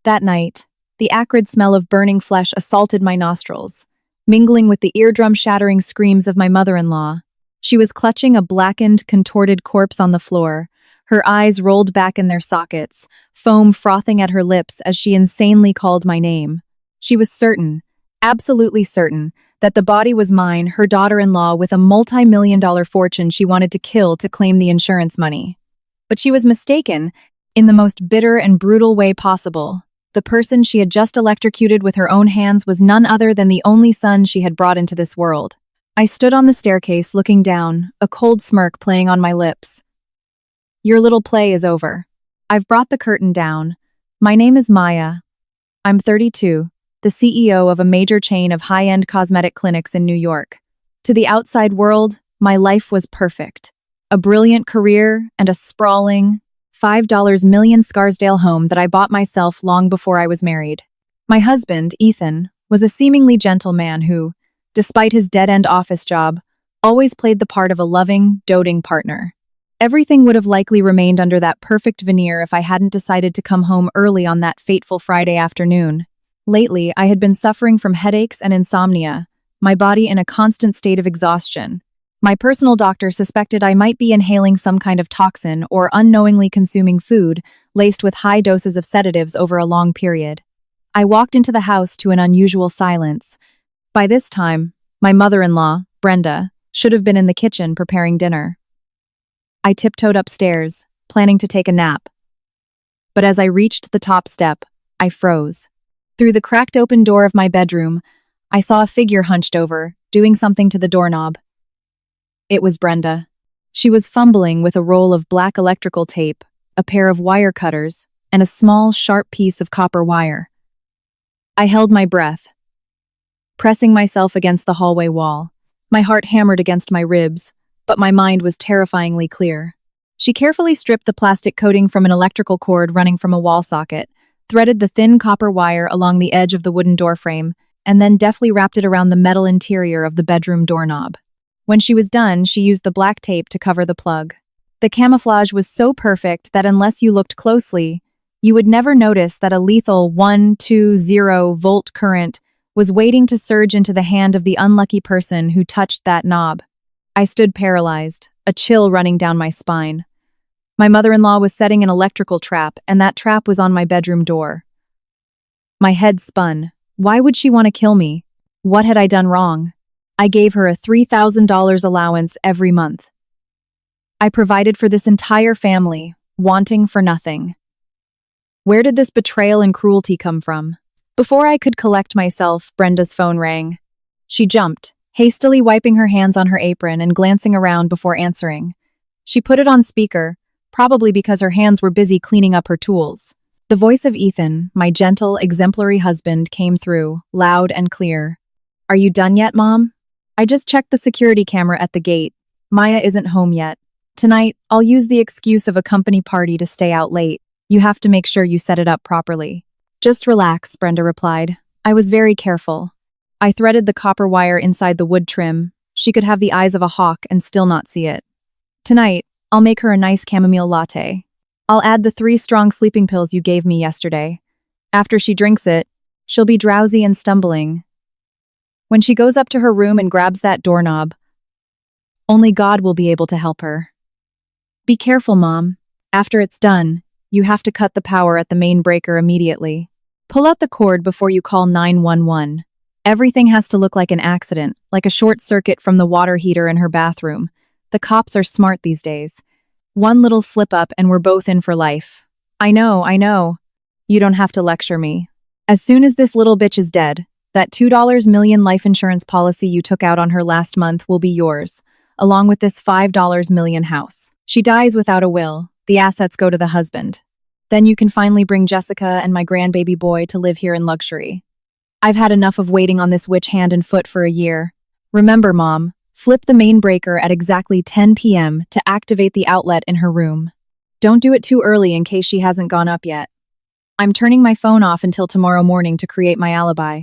That night, the acrid smell of burning flesh assaulted my nostrils, mingling with the eardrum-shattering screams of my mother-in-law. She was clutching a blackened, contorted corpse on the floor, her eyes rolled back in their sockets, foam frothing at her lips as she insanely called my name. She was certain, absolutely certain, that the body was mine, her daughter-in-law with a multi-million-dollar fortune she wanted to kill to claim the insurance money. But she was mistaken, in the most bitter and brutal way possible. The person she had just electrocuted with her own hands was none other than the only son she had brought into this world. I stood on the staircase looking down, a cold smirk playing on my lips. Your little play is over. I've brought the curtain down. My name is Maya. I'm 32, the CEO of a major chain of high-end cosmetic clinics in New York. To the outside world, my life was perfect. A brilliant career and a sprawling, $5 million Scarsdale home that I bought myself long before I was married. My husband, Ethan, was a seemingly gentle man who, despite his dead-end office job, always played the part of a loving, doting partner. Everything would have likely remained under that perfect veneer if I hadn't decided to come home early on that fateful Friday afternoon. Lately, I had been suffering from headaches and insomnia, my body in a constant state of exhaustion. My personal doctor suspected I might be inhaling some kind of toxin or unknowingly consuming food laced with high doses of sedatives over a long period. I walked into the house to an unusual silence. By this time, my mother-in-law, Brenda, should have been in the kitchen preparing dinner. I tiptoed upstairs, planning to take a nap. But as I reached the top step, I froze. Through the cracked open door of my bedroom, I saw a figure hunched over, doing something to the doorknob. It was Brenda. She was fumbling with a roll of black electrical tape, a pair of wire cutters, and a small, sharp piece of copper wire. I held my breath, pressing myself against the hallway wall. My heart hammered against my ribs, but my mind was terrifyingly clear. She carefully stripped the plastic coating from an electrical cord running from a wall socket, threaded the thin copper wire along the edge of the wooden doorframe, and then deftly wrapped it around the metal interior of the bedroom doorknob. When she was done, she used the black tape to cover the plug. The camouflage was so perfect that unless you looked closely, you would never notice that a lethal 120-volt current was waiting to surge into the hand of the unlucky person who touched that knob. I stood paralyzed, a chill running down my spine. My mother-in-law was setting an electrical trap, and that trap was on my bedroom door. My head spun. Why would she want to kill me? What had I done wrong? I gave her a $3,000 allowance every month. I provided for this entire family, wanting for nothing. Where did this betrayal and cruelty come from? Before I could collect myself, Brenda's phone rang. She jumped, hastily wiping her hands on her apron and glancing around before answering. She put it on speaker, probably because her hands were busy cleaning up her tools. The voice of Ethan, my gentle, exemplary husband, came through, loud and clear. Are you done yet, Mom? I just checked the security camera at the gate. Maya isn't home yet. Tonight, I'll use the excuse of a company party to stay out late. You have to make sure you set it up properly. Just relax, Brenda replied. I was very careful. I threaded the copper wire inside the wood trim. She could have the eyes of a hawk and still not see it. Tonight, I'll make her a nice chamomile latte. I'll add the 3 strong sleeping pills you gave me yesterday. After she drinks it, she'll be drowsy and stumbling. When she goes up to her room and grabs that doorknob, only God will be able to help her. Be careful, Mom. After it's done, you have to cut the power at the main breaker immediately. Pull out the cord before you call 911. Everything has to look like an accident, like a short circuit from the water heater in her bathroom. The cops are smart these days. One little slip-up and we're both in for life. I know. You don't have to lecture me. As soon as this little bitch is dead, that $2 million life insurance policy you took out on her last month will be yours, along with this $5 million house. She dies without a will. The assets go to the husband. Then you can finally bring Jessica and my grandbaby boy to live here in luxury. I've had enough of waiting on this witch hand and foot for a year. Remember, Mom, flip the main breaker at exactly 10 p.m. to activate the outlet in her room. Don't do it too early in case she hasn't gone up yet. I'm turning my phone off until tomorrow morning to create my alibi.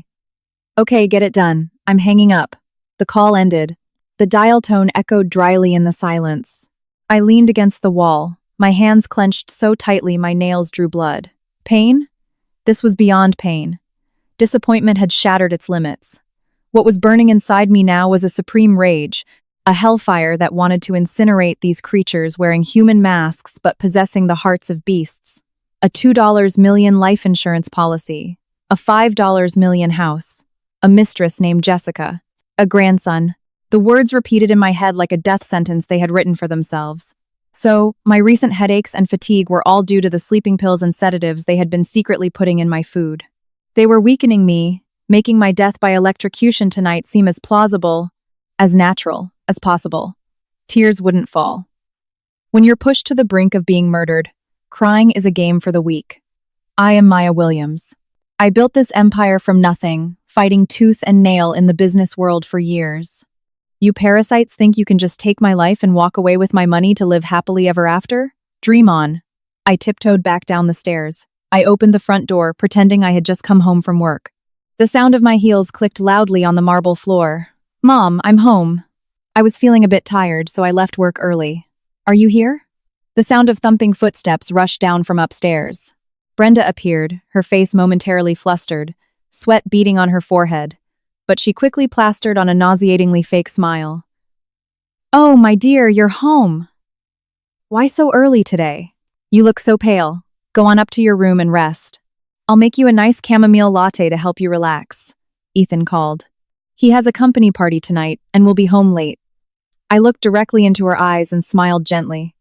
Okay, get it done. I'm hanging up. The call ended. The dial tone echoed dryly in the silence. I leaned against the wall, my hands clenched so tightly my nails drew blood. Pain? This was beyond pain. Disappointment had shattered its limits. What was burning inside me now was a supreme rage, a hellfire that wanted to incinerate these creatures wearing human masks but possessing the hearts of beasts. A $2 million life insurance policy, a $5 million house, a mistress named Jessica, a grandson. The words repeated in my head like a death sentence they had written for themselves. So, my recent headaches and fatigue were all due to the sleeping pills and sedatives they had been secretly putting in my food. They were weakening me, making my death by electrocution tonight seem as plausible, as natural, as possible. Tears wouldn't fall. When you're pushed to the brink of being murdered, crying is a game for the weak. I am Maya Williams. I built this empire from nothing, fighting tooth and nail in the business world for years. You parasites think you can just take my life and walk away with my money to live happily ever after? Dream on. I tiptoed back down the stairs. I opened the front door, pretending I had just come home from work. The sound of my heels clicked loudly on the marble floor. Mom, I'm home. I was feeling a bit tired, so I left work early. Are you here? The sound of thumping footsteps rushed down from upstairs. Brenda appeared, her face momentarily flustered, sweat beading on her forehead, but she quickly plastered on a nauseatingly fake smile. Oh, my dear, you're home. Why so early today? You look so pale. Go on up to your room and rest. I'll make you a nice chamomile latte to help you relax, Ethan called. He has a company party tonight and will be home late. I looked directly into her eyes and smiled gently.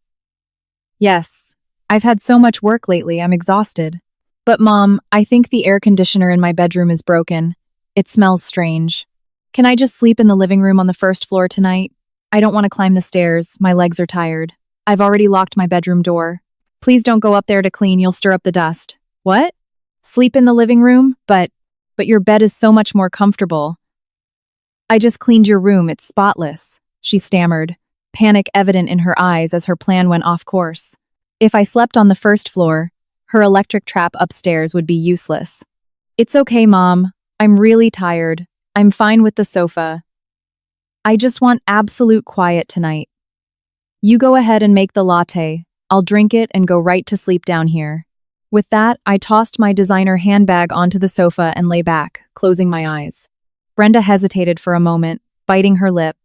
Yes, I've had so much work lately, I'm exhausted. But Mom, I think the air conditioner in my bedroom is broken. It smells strange. Can I just sleep in the living room on the first floor tonight? I don't want to climb the stairs, my legs are tired. I've already locked my bedroom door. Please don't go up there to clean, you'll stir up the dust. What? Sleep in the living room? But your bed is so much more comfortable. I just cleaned your room, it's spotless, she stammered, panic evident in her eyes as her plan went off course. If I slept on the first floor, her electric trap upstairs would be useless. It's okay, Mom. I'm really tired. I'm fine with the sofa. I just want absolute quiet tonight. You go ahead and make the latte. I'll drink it and go right to sleep down here. With that, I tossed my designer handbag onto the sofa and lay back, closing my eyes. Brenda hesitated for a moment, biting her lip,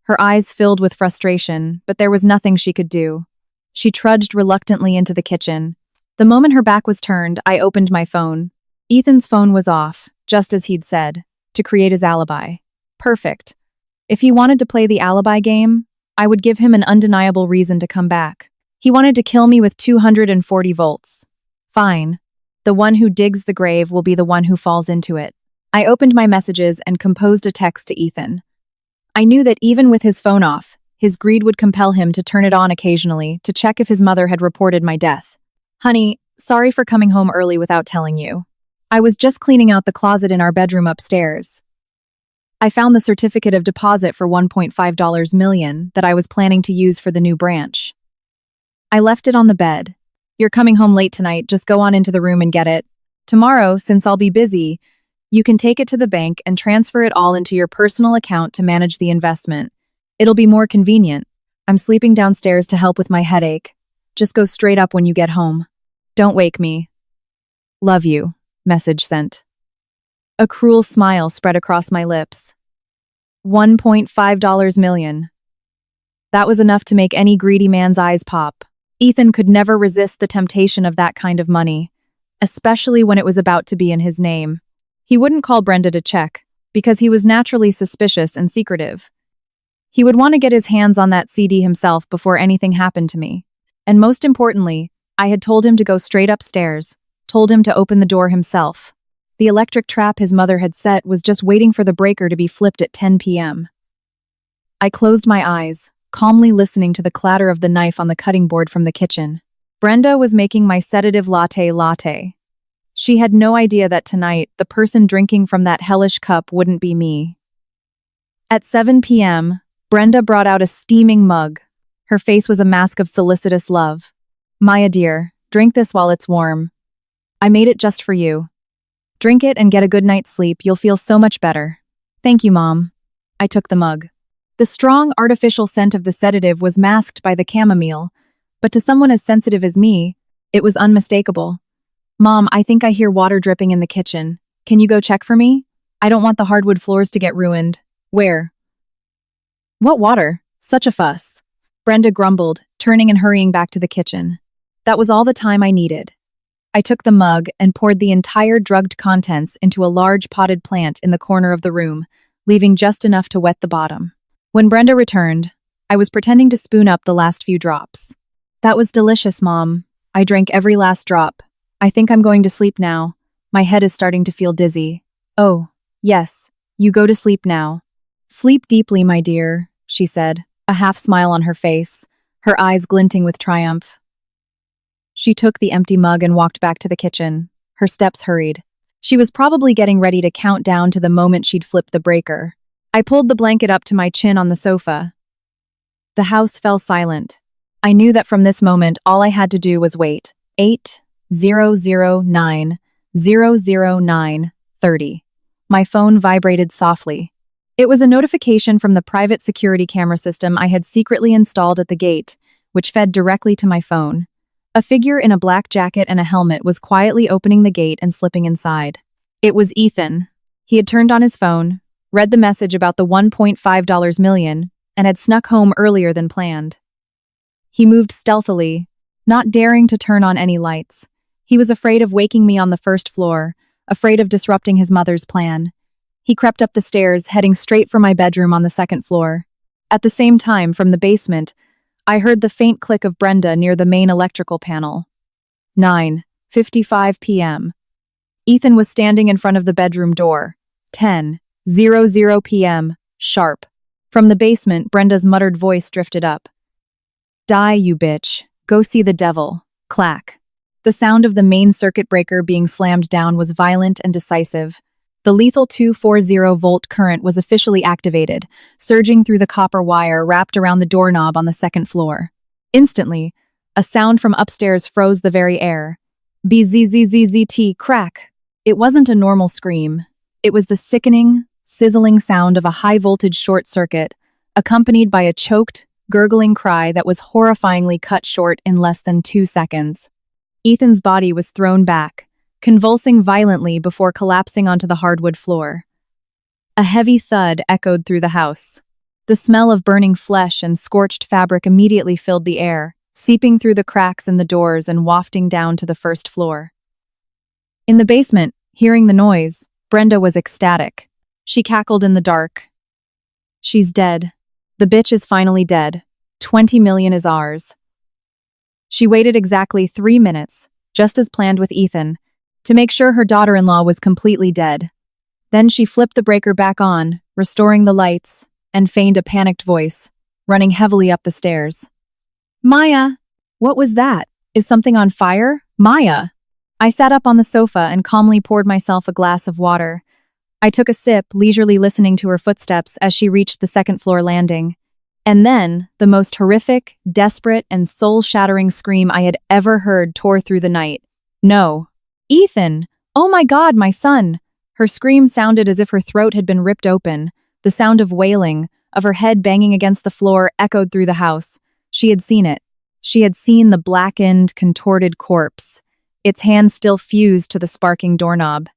her eyes filled with frustration, but there was nothing she could do. She trudged reluctantly into the kitchen. The moment her back was turned, I opened my phone. Ethan's phone was off, just as he'd said, to create his alibi. Perfect. If he wanted to play the alibi game, I would give him an undeniable reason to come back. He wanted to kill me with 240 volts. Fine. The one who digs the grave will be the one who falls into it. I opened my messages and composed a text to Ethan. I knew that even with his phone off, his greed would compel him to turn it on occasionally to check if his mother had reported my death. Honey, sorry for coming home early without telling you. I was just cleaning out the closet in our bedroom upstairs. I found the certificate of deposit for $1.5 million that I was planning to use for the new branch. I left it on the bed. You're coming home late tonight, just go on into the room and get it. Tomorrow, since I'll be busy, you can take it to the bank and transfer it all into your personal account to manage the investment. It'll be more convenient. I'm sleeping downstairs to help with my headache. Just go straight up when you get home. Don't wake me. Love you. Message sent. A cruel smile spread across my lips. $1.5 million. That was enough to make any greedy man's eyes pop. Ethan could never resist the temptation of that kind of money, especially when it was about to be in his name. He wouldn't call Brenda to check, because he was naturally suspicious and secretive. He would want to get his hands on that CD himself before anything happened to me. And most importantly, I had told him to go straight upstairs, told him to open the door himself. The electric trap his mother had set was just waiting for the breaker to be flipped at 10 p.m. I closed my eyes, calmly listening to the clatter of the knife on the cutting board from the kitchen. Brenda was making my sedative latte. She had no idea that tonight, the person drinking from that hellish cup wouldn't be me. At 7 p.m., Brenda brought out a steaming mug. Her face was a mask of solicitous love. Maya dear, drink this while it's warm. I made it just for you. Drink it and get a good night's sleep, you'll feel so much better. Thank you, Mom. I took the mug. The strong, artificial scent of the sedative was masked by the chamomile, but to someone as sensitive as me, it was unmistakable. Mom, I think I hear water dripping in the kitchen. Can you go check for me? I don't want the hardwood floors to get ruined. Where? What water? Such a fuss. Brenda grumbled, turning and hurrying back to the kitchen. That was all the time I needed. I took the mug and poured the entire drugged contents into a large potted plant in the corner of the room, leaving just enough to wet the bottom. When Brenda returned, I was pretending to spoon up the last few drops. That was delicious, Mom. I drank every last drop. I think I'm going to sleep now. My head is starting to feel dizzy. Oh, yes, you go to sleep now. Sleep deeply, my dear, she said, a half smile on her face, her eyes glinting with triumph. She took the empty mug and walked back to the kitchen. Her steps hurried. She was probably getting ready to count down to the moment she'd flip the breaker. I pulled the blanket up to my chin on the sofa. The house fell silent. I knew that from this moment all I had to do was wait. 8-009-009-30. My phone vibrated softly. It was a notification from the private security camera system I had secretly installed at the gate, which fed directly to my phone. A figure in a black jacket and a helmet was quietly opening the gate and slipping inside. It was Ethan. He had turned on his phone, read the message about the $1.5 million, and had snuck home earlier than planned. He moved stealthily, not daring to turn on any lights. He was afraid of waking me on the first floor, afraid of disrupting his mother's plan. He crept up the stairs, heading straight for my bedroom on the second floor. At the same time, from the basement, I heard the faint click of Brenda near the main electrical panel. 9:55 p.m. Ethan was standing in front of the bedroom door. 10:00 p.m. Sharp. From the basement, Brenda's muttered voice drifted up. Die, you bitch. Go see the devil. Clack. The sound of the main circuit breaker being slammed down was violent and decisive. The lethal 240-volt current was officially activated, surging through the copper wire wrapped around the doorknob on the second floor. Instantly, a sound from upstairs froze the very air. Bzzzzzt, crack. It wasn't a normal scream. It was the sickening, sizzling sound of a high-voltage short circuit, accompanied by a choked, gurgling cry that was horrifyingly cut short in less than 2 seconds. Ethan's body was thrown back, convulsing violently before collapsing onto the hardwood floor. A heavy thud echoed through the house. The smell of burning flesh and scorched fabric immediately filled the air, seeping through the cracks in the doors and wafting down to the first floor. In the basement, hearing the noise, Brenda was ecstatic. She cackled in the dark. She's dead. The bitch is finally dead. 20 million is ours. She waited exactly 3 minutes, just as planned with Ethan, to make sure her daughter-in-law was completely dead. Then she flipped the breaker back on, restoring the lights, and feigned a panicked voice, running heavily up the stairs. Maya! What was that? Is something on fire? Maya! I sat up on the sofa and calmly poured myself a glass of water. I took a sip, leisurely listening to her footsteps as she reached the second-floor landing. And then, the most horrific, desperate, and soul-shattering scream I had ever heard tore through the night. No. Ethan! Oh my God, my son! Her scream sounded as if her throat had been ripped open. The sound of wailing, of her head banging against the floor, echoed through the house. She had seen it. She had seen the blackened, contorted corpse, its hands still fused to the sparking doorknob.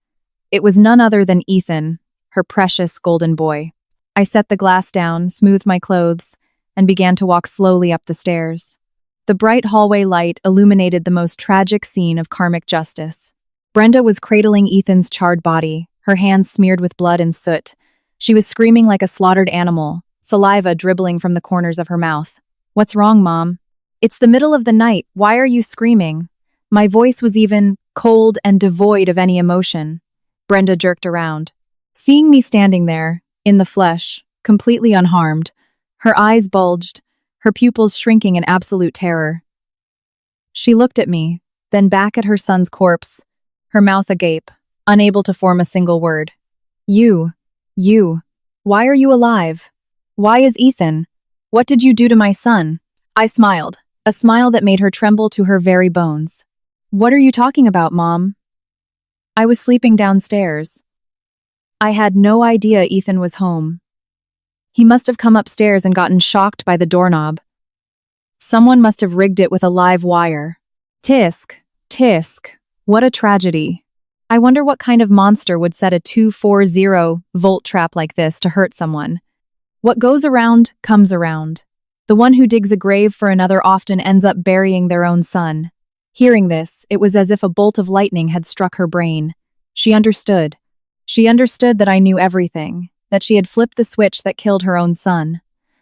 It was none other than Ethan, her precious golden boy. I set the glass down, smoothed my clothes, and began to walk slowly up the stairs. The bright hallway light illuminated the most tragic scene of karmic justice. Brenda was cradling Ethan's charred body, her hands smeared with blood and soot. She was screaming like a slaughtered animal, saliva dribbling from the corners of her mouth. What's wrong, Mom? It's the middle of the night. Why are you screaming? My voice was even cold and devoid of any emotion. Brenda jerked around. Seeing me standing there, in the flesh, completely unharmed, her eyes bulged, her pupils shrinking in absolute terror. She looked at me, then back at her son's corpse, her mouth agape, unable to form a single word. You, why are you alive? Why is Ethan? What did you do to my son? I smiled, a smile that made her tremble to her very bones. What are you talking about, Mom? I was sleeping downstairs. I had no idea Ethan was home. He must have come upstairs and gotten shocked by the doorknob. Someone must have rigged it with a live wire. Tisk, tisk. What a tragedy. I wonder what kind of monster would set a 240-volt trap like this to hurt someone. What goes around, comes around. The one who digs a grave for another often ends up burying their own son. Hearing this, it was as if a bolt of lightning had struck her brain. She understood. She understood that I knew everything, that she had flipped the switch that killed her own son.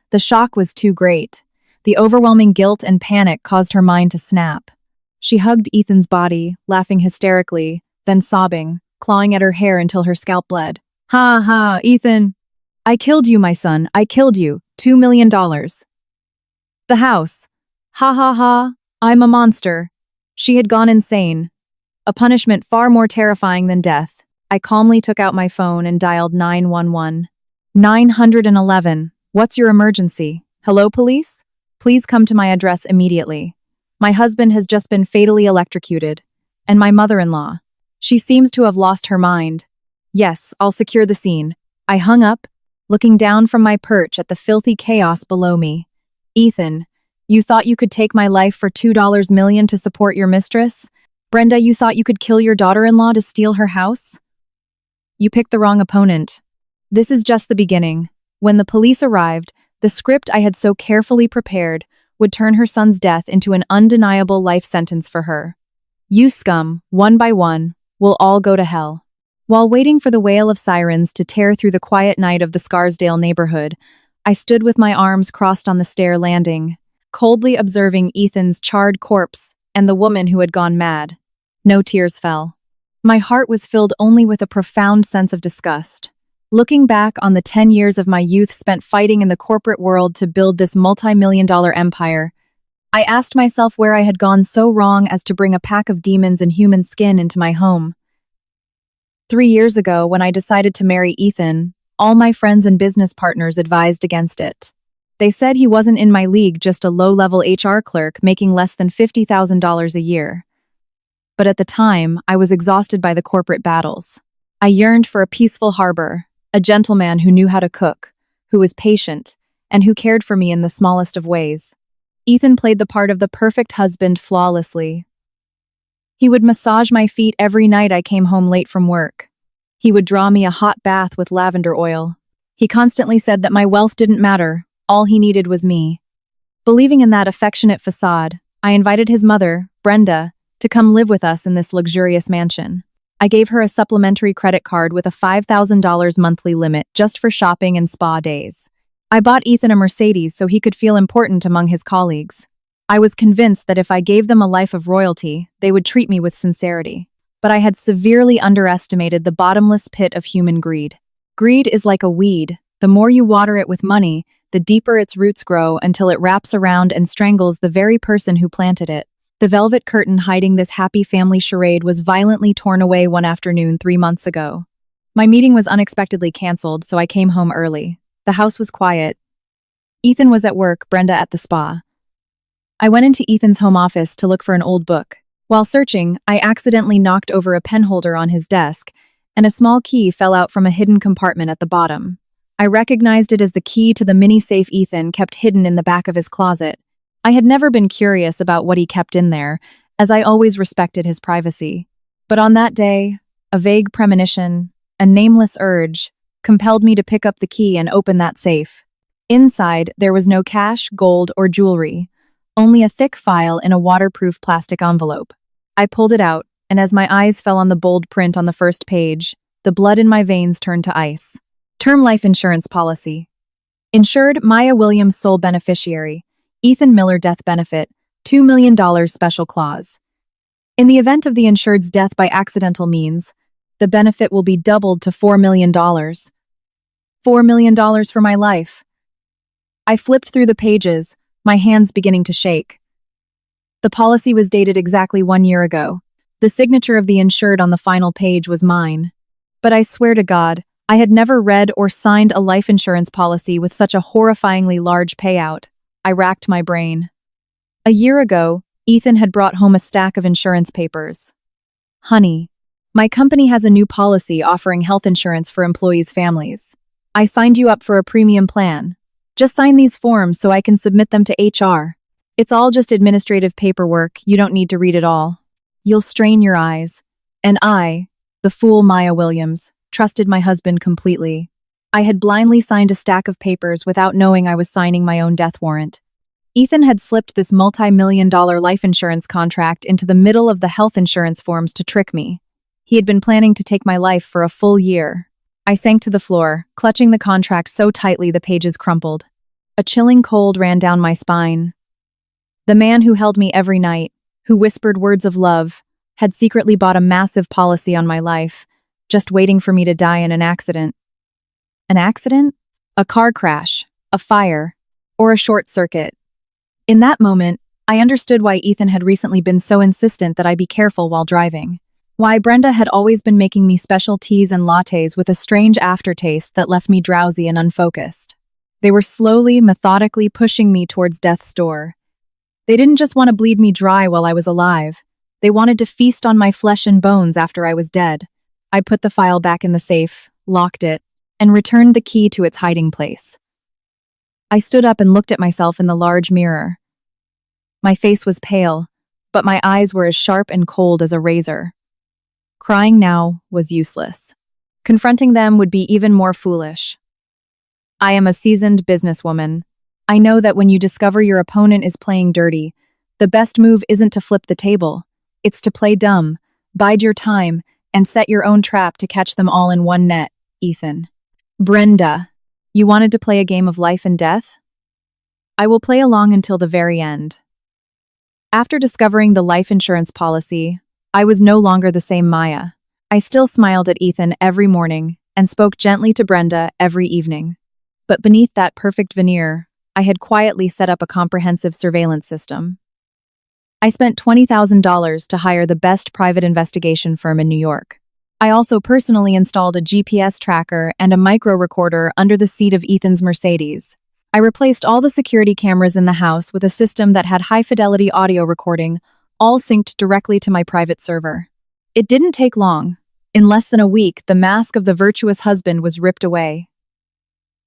The shock was too great. The overwhelming guilt and panic caused her mind to snap. She hugged Ethan's body, laughing hysterically, then sobbing, clawing at her hair until her scalp bled. Ha ha, Ethan. I killed you, my son. I killed you. $2 million. The house. Ha ha ha. I'm a monster. She had gone insane. A punishment far more terrifying than death. I calmly took out my phone and dialed 911. 911. What's your emergency? Hello, police? Please come to my address immediately. My husband has just been fatally electrocuted. And my mother-in-law. She seems to have lost her mind. Yes, I'll secure the scene. I hung up, looking down from my perch at the filthy chaos below me. Ethan, you thought you could take my life for $2 million to support your mistress? Brenda, you thought you could kill your daughter-in-law to steal her house? You picked the wrong opponent. This is just the beginning. When the police arrived, the script I had so carefully prepared would turn her son's death into an undeniable life sentence for her. You scum, one by one, will all go to hell. While waiting for the wail of sirens to tear through the quiet night of the Scarsdale neighborhood, I stood with my arms crossed on the stair landing, coldly observing Ethan's charred corpse and the woman who had gone mad. No tears fell. My heart was filled only with a profound sense of disgust. Looking back on the 10 years of my youth spent fighting in the corporate world to build this multi-million-dollar empire, I asked myself where I had gone so wrong as to bring a pack of demons in human skin into my home. 3 years ago, when I decided to marry Ethan, all my friends and business partners advised against it. They said he wasn't in my league, just a low-level HR clerk making less than $50,000 a year. But at the time, I was exhausted by the corporate battles. I yearned for a peaceful harbor, a gentleman who knew how to cook, who was patient, and who cared for me in the smallest of ways. Ethan played the part of the perfect husband flawlessly. He would massage my feet every night I came home late from work. He would draw me a hot bath with lavender oil. He constantly said that my wealth didn't matter, all he needed was me. Believing in that affectionate facade, I invited his mother, Brenda, to come live with us in this luxurious mansion. I gave her a supplementary credit card with a $5,000 monthly limit just for shopping and spa days. I bought Ethan a Mercedes so he could feel important among his colleagues. I was convinced that if I gave them a life of royalty, they would treat me with sincerity. But I had severely underestimated the bottomless pit of human greed. Greed is like a weed. The more you water it with money, the deeper its roots grow until it wraps around and strangles the very person who planted it. The velvet curtain hiding this happy family charade was violently torn away one afternoon 3 months ago. My meeting was unexpectedly canceled, so I came home early. The house was quiet. Ethan was at work, Brenda at the spa. I went into Ethan's home office to look for an old book. While searching, I accidentally knocked over a pen holder on his desk, and a small key fell out from a hidden compartment at the bottom. I recognized it as the key to the mini safe Ethan kept hidden in the back of his closet. I had never been curious about what he kept in there, as I always respected his privacy. But on that day, a vague premonition, a nameless urge, compelled me to pick up the key and open that safe. Inside, there was no cash, gold, or jewelry, only a thick file in a waterproof plastic envelope. I pulled it out, and as my eyes fell on the bold print on the first page, the blood in my veins turned to ice. Term life insurance policy. Insured Maya Williams sole beneficiary. Ethan Miller death benefit, $2 million special clause. In the event of the insured's death by accidental means, the benefit will be doubled to $4 million. $4 million for my life. I flipped through the pages, my hands beginning to shake. The policy was dated exactly 1 year ago. The signature of the insured on the final page was mine. But I swear to God, I had never read or signed a life insurance policy with such a horrifyingly large payout. I racked my brain. A year ago, Ethan had brought home a stack of insurance papers. Honey, my company has a new policy offering health insurance for employees' families. I signed you up for a premium plan. Just sign these forms so I can submit them to HR. It's all just administrative paperwork, you don't need to read it all. You'll strain your eyes. And I, the fool Maya Williams, trusted my husband completely. I had blindly signed a stack of papers without knowing I was signing my own death warrant. Ethan had slipped this multi-million-dollar life insurance contract into the middle of the health insurance forms to trick me. He had been planning to take my life for a full year. I sank to the floor, clutching the contract so tightly the pages crumpled. A chilling cold ran down my spine. The man who held me every night, who whispered words of love, had secretly bought a massive policy on my life, just waiting for me to die in an accident. An accident? A car crash, a fire, or a short circuit. In that moment, I understood why Ethan had recently been so insistent that I be careful while driving. Why Brenda had always been making me special teas and lattes with a strange aftertaste that left me drowsy and unfocused. They were slowly, methodically pushing me towards death's door. They didn't just want to bleed me dry while I was alive. They wanted to feast on my flesh and bones after I was dead. I put the file back in the safe, locked it, and returned the key to its hiding place. I stood up and looked at myself in the large mirror. My face was pale, but my eyes were as sharp and cold as a razor. Crying now was useless. Confronting them would be even more foolish. I am a seasoned businesswoman. I know that when you discover your opponent is playing dirty, the best move isn't to flip the table. It's to play dumb, bide your time, and set your own trap to catch them all in one net, Ethan. Brenda, you wanted to play a game of life and death? I will play along until the very end. After discovering the life insurance policy, I was no longer the same Maya. I still smiled at Ethan every morning and spoke gently to Brenda every evening. But beneath that perfect veneer, I had quietly set up a comprehensive surveillance system. I spent $20,000 to hire the best private investigation firm in New York. I also personally installed a GPS tracker and a micro recorder under the seat of Ethan's Mercedes. I replaced all the security cameras in the house with a system that had high-fidelity audio recording, all synced directly to my private server. It didn't take long. In less than a week, the mask of the virtuous husband was ripped away.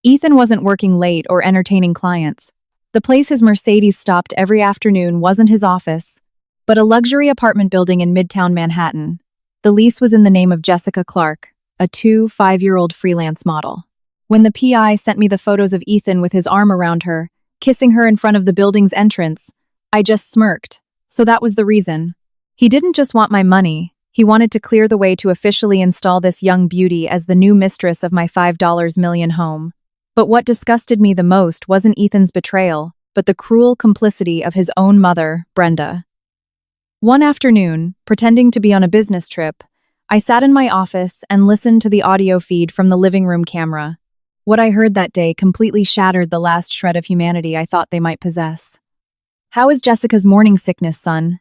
Ethan wasn't working late or entertaining clients. The place his Mercedes stopped every afternoon wasn't his office, but a luxury apartment building in Midtown Manhattan. The lease was in the name of Jessica Clark, a 5-year-old freelance model. When the PI sent me the photos of Ethan with his arm around her, kissing her in front of the building's entrance, I just smirked. So that was the reason. He didn't just want my money, he wanted to clear the way to officially install this young beauty as the new mistress of my $5 million home. But what disgusted me the most wasn't Ethan's betrayal, but the cruel complicity of his own mother, Brenda. One afternoon, pretending to be on a business trip, I sat in my office and listened to the audio feed from the living room camera. What I heard that day completely shattered the last shred of humanity I thought they might possess. How is Jessica's morning sickness, son?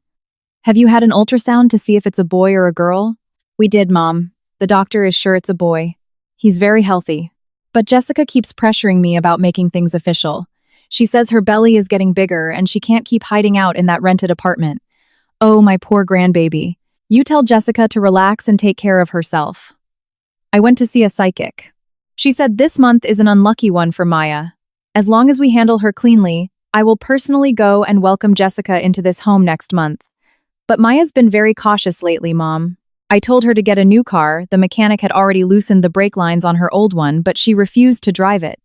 Have you had an ultrasound to see if it's a boy or a girl? We did, Mom. The doctor is sure it's a boy. He's very healthy. But Jessica keeps pressuring me about making things official. She says her belly is getting bigger and she can't keep hiding out in that rented apartment. Oh, my poor grandbaby. You tell Jessica to relax and take care of herself. I went to see a psychic. She said this month is an unlucky one for Maya. As long as we handle her cleanly, I will personally go and welcome Jessica into this home next month. But Maya's been very cautious lately, Mom. I told her to get a new car. The mechanic had already loosened the brake lines on her old one, but she refused to drive it.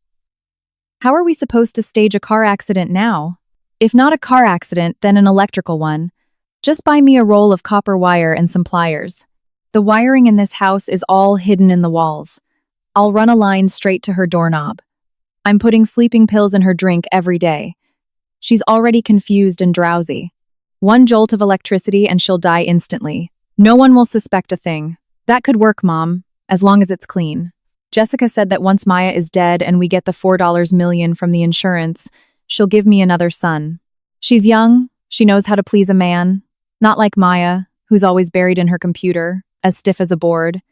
How are we supposed to stage a car accident now? If not a car accident, then an electrical one. Just buy me a roll of copper wire and some pliers. The wiring in this house is all hidden in the walls. I'll run a line straight to her doorknob. I'm putting sleeping pills in her drink every day. She's already confused and drowsy. One jolt of electricity and she'll die instantly. No one will suspect a thing. That could work, Mom, as long as it's clean. Jessica said that once Maya is dead and we get the $4 million from the insurance, she'll give me another son. She's young, she knows how to please a man. Not like Maya, who's always buried in her computer, as stiff as a board.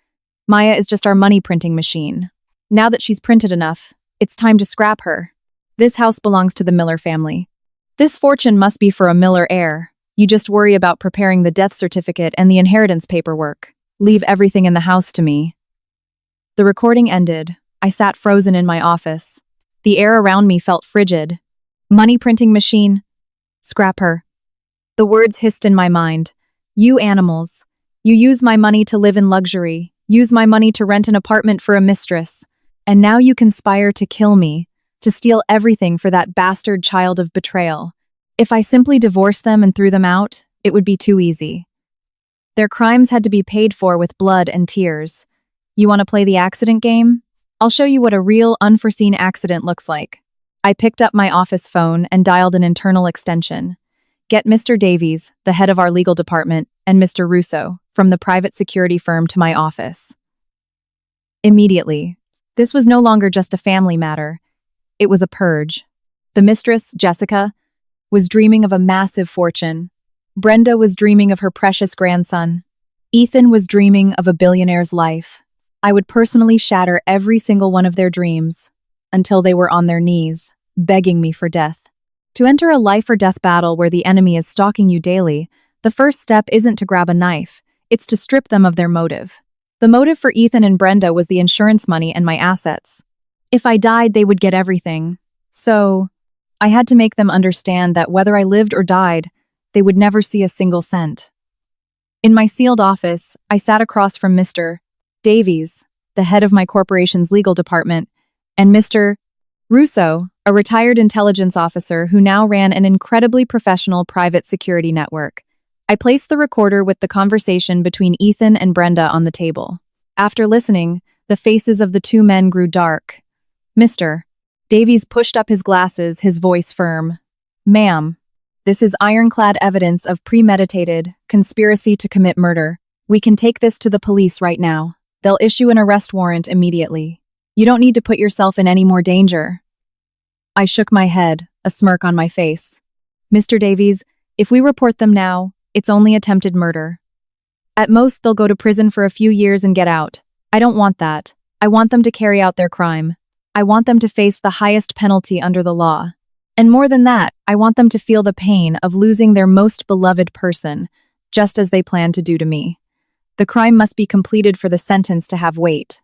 Maya is just our money printing machine. Now that she's printed enough, it's time to scrap her. This house belongs to the Miller family. This fortune must be for a Miller heir. You just worry about preparing the death certificate and the inheritance paperwork. Leave everything in the house to me. The recording ended. I sat frozen in my office. The air around me felt frigid. Money printing machine. Scrap her. The words hissed in my mind. You animals. You use my money to live in luxury, use my money to rent an apartment for a mistress, and now you conspire to kill me, to steal everything for that bastard child of betrayal. If I simply divorced them and threw them out, it would be too easy. Their crimes had to be paid for with blood and tears. You want to play the accident game? I'll show you what a real, unforeseen accident looks like. I picked up my office phone and dialed an internal extension. Get Mr. Davies, the head of our legal department, and Mr. Russo, from the private security firm to my office. Immediately. This was no longer just a family matter. It was a purge. The mistress, Jessica, was dreaming of a massive fortune. Brenda was dreaming of her precious grandson. Ethan was dreaming of a billionaire's life. I would personally shatter every single one of their dreams until they were on their knees, begging me for death. To enter a life-or-death battle where the enemy is stalking you daily, the first step isn't to grab a knife, it's to strip them of their motive. The motive for Ethan and Brenda was the insurance money and my assets. If I died, they would get everything. So, I had to make them understand that whether I lived or died, they would never see a single cent. In my sealed office, I sat across from Mr. Davies, the head of my corporation's legal department, and Mr. Russo, a retired intelligence officer who now ran an incredibly professional private security network. I placed the recorder with the conversation between Ethan and Brenda on the table. After listening, the faces of the two men grew dark. Mr. Davies pushed up his glasses, his voice firm. Ma'am, this is ironclad evidence of premeditated conspiracy to commit murder. We can take this to the police right now. They'll issue an arrest warrant immediately. You don't need to put yourself in any more danger. I shook my head, a smirk on my face. Mr. Davies, if we report them now, it's only attempted murder. At most, they'll go to prison for a few years and get out. I don't want that. I want them to carry out their crime. I want them to face the highest penalty under the law. And more than that, I want them to feel the pain of losing their most beloved person, just as they plan to do to me. The crime must be completed for the sentence to have weight.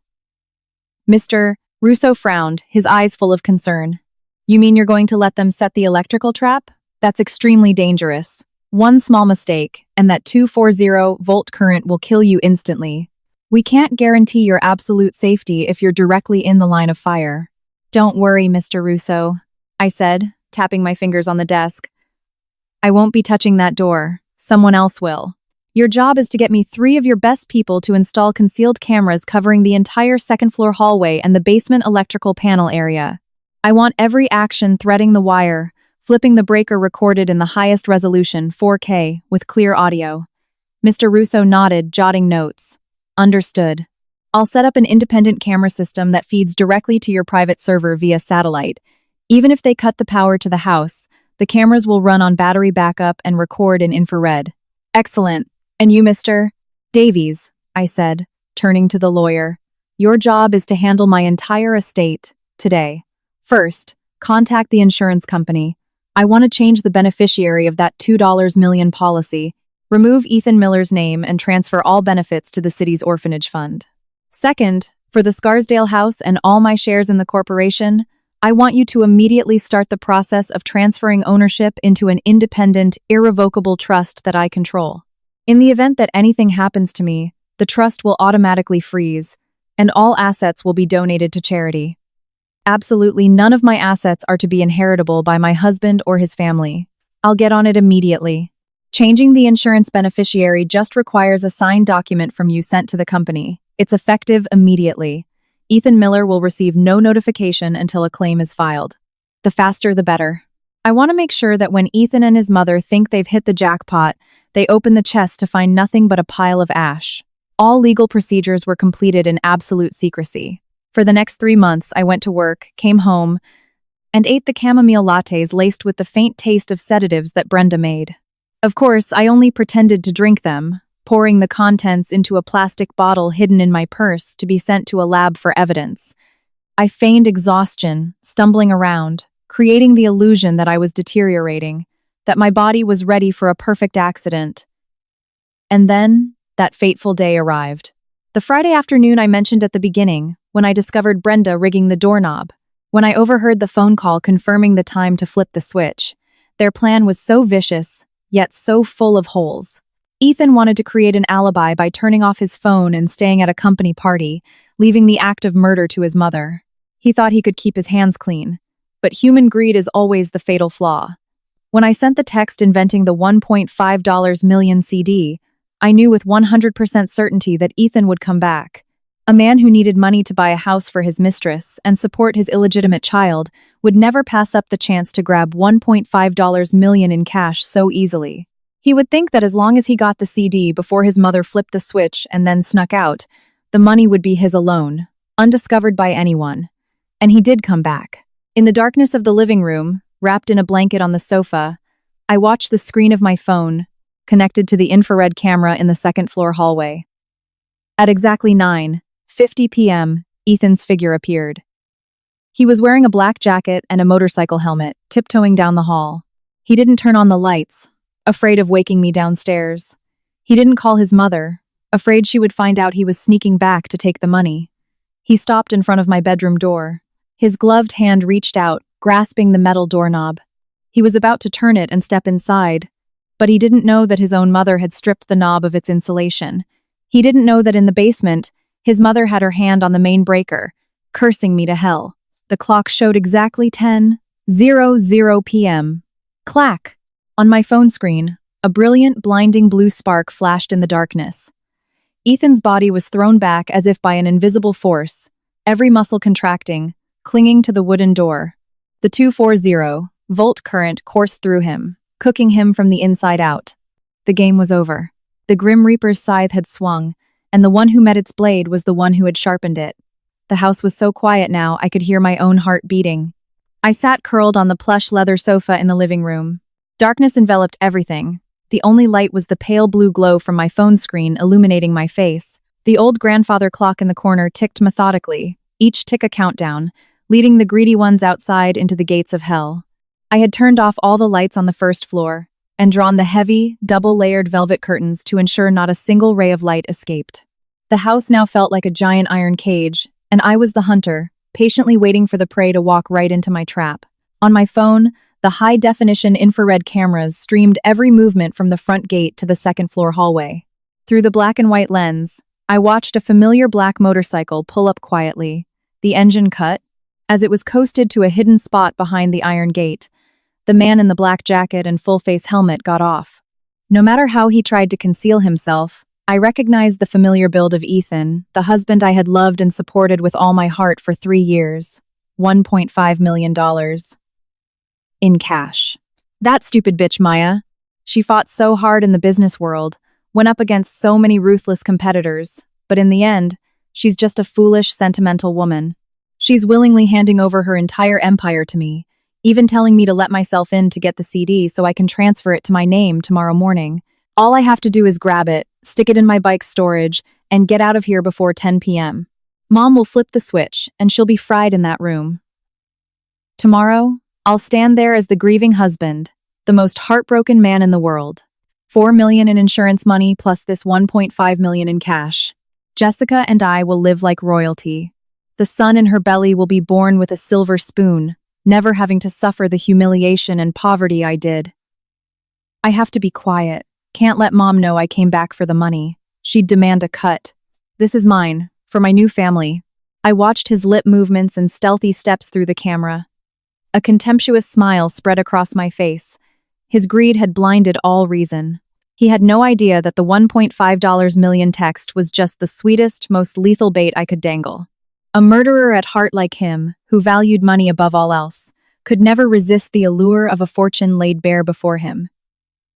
Mr. Russo frowned, his eyes full of concern. You mean you're going to let them set the electrical trap? That's extremely dangerous. One small mistake, and that 240-volt current will kill you instantly. We can't guarantee your absolute safety if you're directly in the line of fire. Don't worry, Mr. Russo, I said, tapping my fingers on the desk. I won't be touching that door. Someone else will. Your job is to get me 3 of your best people to install concealed cameras covering the entire second-floor hallway and the basement electrical panel area. I want every action threading the wire, flipping the breaker recorded in the highest resolution, 4K, with clear audio. Mr. Russo nodded, jotting notes. Understood. I'll set up an independent camera system that feeds directly to your private server via satellite. Even if they cut the power to the house, the cameras will run on battery backup and record in infrared. Excellent. And you, Mr. Davies, I said, turning to the lawyer. Your job is to handle my entire estate today. First, contact the insurance company. I want to change the beneficiary of that $2 million policy, remove Ethan Miller's name, and transfer all benefits to the city's orphanage fund. Second, for the Scarsdale house and all my shares in the corporation, I want you to immediately start the process of transferring ownership into an independent, irrevocable trust that I control. In the event that anything happens to me, the trust will automatically freeze, and all assets will be donated to charity. Absolutely none of my assets are to be inheritable by my husband or his family. I'll get on it immediately. Changing the insurance beneficiary just requires a signed document from you sent to the company. It's effective immediately. Ethan Miller will receive no notification until a claim is filed. The faster, the better. I want to make sure that when Ethan and his mother think they've hit the jackpot, they open the chest to find nothing but a pile of ash. All legal procedures were completed in absolute secrecy. For the next 3 months, I went to work, came home, and ate the chamomile lattes laced with the faint taste of sedatives that Brenda made. Of course, I only pretended to drink them, pouring the contents into a plastic bottle hidden in my purse to be sent to a lab for evidence. I feigned exhaustion, stumbling around, creating the illusion that I was deteriorating, that my body was ready for a perfect accident. And then, that fateful day arrived. The Friday afternoon I mentioned at the beginning, when I discovered Brenda rigging the doorknob, when I overheard the phone call confirming the time to flip the switch. Their plan was so vicious, yet so full of holes. Ethan wanted to create an alibi by turning off his phone and staying at a company party, leaving the act of murder to his mother. He thought he could keep his hands clean. But human greed is always the fatal flaw. When I sent the text inventing the $1.5 million CD, I knew with 100% certainty that Ethan would come back. A man who needed money to buy a house for his mistress and support his illegitimate child would never pass up the chance to grab $1.5 million in cash so easily. He would think that as long as he got the CD before his mother flipped the switch and then snuck out, the money would be his alone, undiscovered by anyone. And he did come back. In the darkness of the living room, wrapped in a blanket on the sofa, I watched the screen of my phone, connected to the infrared camera in the second-floor hallway. At exactly 9:50 p.m., Ethan's figure appeared. He was wearing a black jacket and a motorcycle helmet, tiptoeing down the hall. He didn't turn on the lights, afraid of waking me downstairs. He didn't call his mother, afraid she would find out he was sneaking back to take the money. He stopped in front of my bedroom door. His gloved hand reached out, grasping the metal doorknob. He was about to turn it and step inside, but he didn't know that his own mother had stripped the knob of its insulation. He didn't know that in the basement, his mother had her hand on the main breaker, cursing me to hell. The clock showed exactly 10:00 p.m. Clack! On my phone screen, a brilliant, blinding blue spark flashed in the darkness. Ethan's body was thrown back as if by an invisible force, every muscle contracting, clinging to the wooden door. The 240-volt current coursed through him, cooking him from the inside out. The game was over. The Grim Reaper's scythe had swung, and the one who met its blade was the one who had sharpened it. The house was so quiet now I could hear my own heart beating. I sat curled on the plush leather sofa in the living room. Darkness enveloped everything. The only light was the pale blue glow from my phone screen illuminating my face. The old grandfather clock in the corner ticked methodically, each tick a countdown, leading the greedy ones outside into the gates of hell. I had turned off all the lights on the first floor and drawn the heavy, double-layered velvet curtains to ensure not a single ray of light escaped. The house now felt like a giant iron cage, and I was the hunter, patiently waiting for the prey to walk right into my trap. On my phone, the high-definition infrared cameras streamed every movement from the front gate to the second-floor hallway. Through the black and white lens, I watched a familiar black motorcycle pull up quietly, the engine cut. As it was coasted to a hidden spot behind the iron gate, the man in the black jacket and full-face helmet got off. No matter how he tried to conceal himself, I recognized the familiar build of Ethan, the husband I had loved and supported with all my heart for 3 years. $1.5 million. In cash. That stupid bitch, Maya. She fought so hard in the business world, went up against so many ruthless competitors, but in the end, she's just a foolish, sentimental woman. She's willingly handing over her entire empire to me, even telling me to let myself in to get the CD so I can transfer it to my name tomorrow morning. All I have to do is grab it, stick it in my bike's storage, and get out of here before 10 p.m. Mom will flip the switch, and she'll be fried in that room. Tomorrow, I'll stand there as the grieving husband, the most heartbroken man in the world. $4 million in insurance money plus this $1.5 million in cash. Jessica and I will live like royalty. The son in her belly will be born with a silver spoon, never having to suffer the humiliation and poverty I did. I have to be quiet. Can't let Mom know I came back for the money. She'd demand a cut. This is mine, for my new family. I watched his lip movements and stealthy steps through the camera. A contemptuous smile spread across my face. His greed had blinded all reason. He had no idea that the $1.5 million text was just the sweetest, most lethal bait I could dangle. A murderer at heart like him, who valued money above all else, could never resist the allure of a fortune laid bare before him.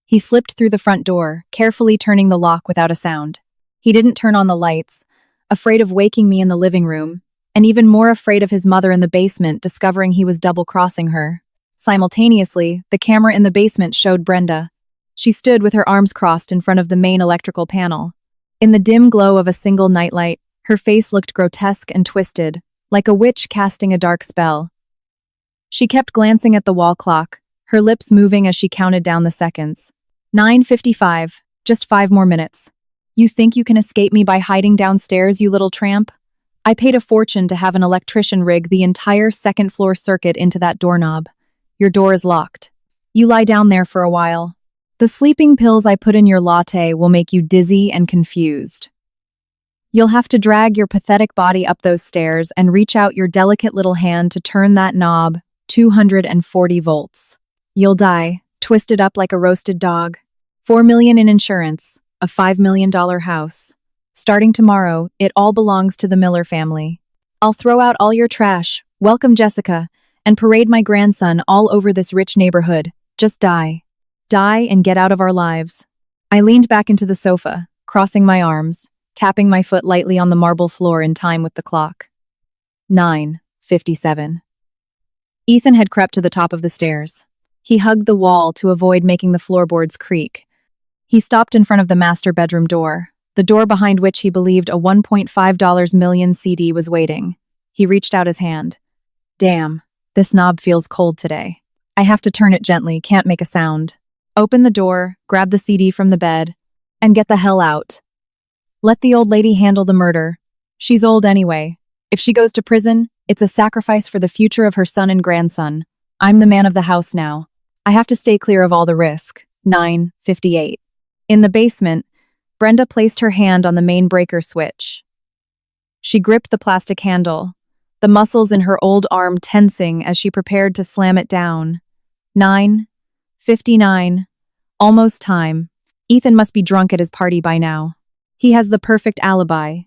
He slipped through the front door, carefully turning the lock without a sound. He didn't turn on the lights, afraid of waking me in the living room, and even more afraid of his mother in the basement discovering he was double-crossing her. Simultaneously, the camera in the basement showed Brenda. She stood with her arms crossed in front of the main electrical panel. In the dim glow of a single nightlight, her face looked grotesque and twisted, like a witch casting a dark spell. She kept glancing at the wall clock, her lips moving as she counted down the seconds. 9:55, just 5 more minutes. You think you can escape me by hiding downstairs, you little tramp? I paid a fortune to have an electrician rig the entire second-floor circuit into that doorknob. Your door is locked. You lie down there for a while. The sleeping pills I put in your latte will make you dizzy and confused. You'll have to drag your pathetic body up those stairs and reach out your delicate little hand to turn that knob 240 volts. You'll die, twisted up like a roasted dog. 4 million in insurance, a $5 million house. Starting tomorrow, it all belongs to the Miller family. I'll throw out all your trash, welcome Jessica, and parade my grandson all over this rich neighborhood. Just die. Die and get out of our lives. I leaned back into the sofa, crossing my arms, tapping my foot lightly on the marble floor in time with the clock. 9:57. Ethan had crept to the top of the stairs. He hugged the wall to avoid making the floorboards creak. He stopped in front of the master bedroom door, the door behind which he believed a $1.5 million CD was waiting. He reached out his hand. Damn, this knob feels cold today. I have to turn it gently, can't make a sound. Open the door, grab the CD from the bed, and get the hell out. Let the old lady handle the murder. She's old anyway. If she goes to prison, it's a sacrifice for the future of her son and grandson. I'm the man of the house now. I have to stay clear of all the risk. 9:58. In the basement, Brenda placed her hand on the main breaker switch. She gripped the plastic handle, the muscles in her old arm tensing as she prepared to slam it down. 9:59. Almost time. Ethan must be drunk at his party by now. He has the perfect alibi.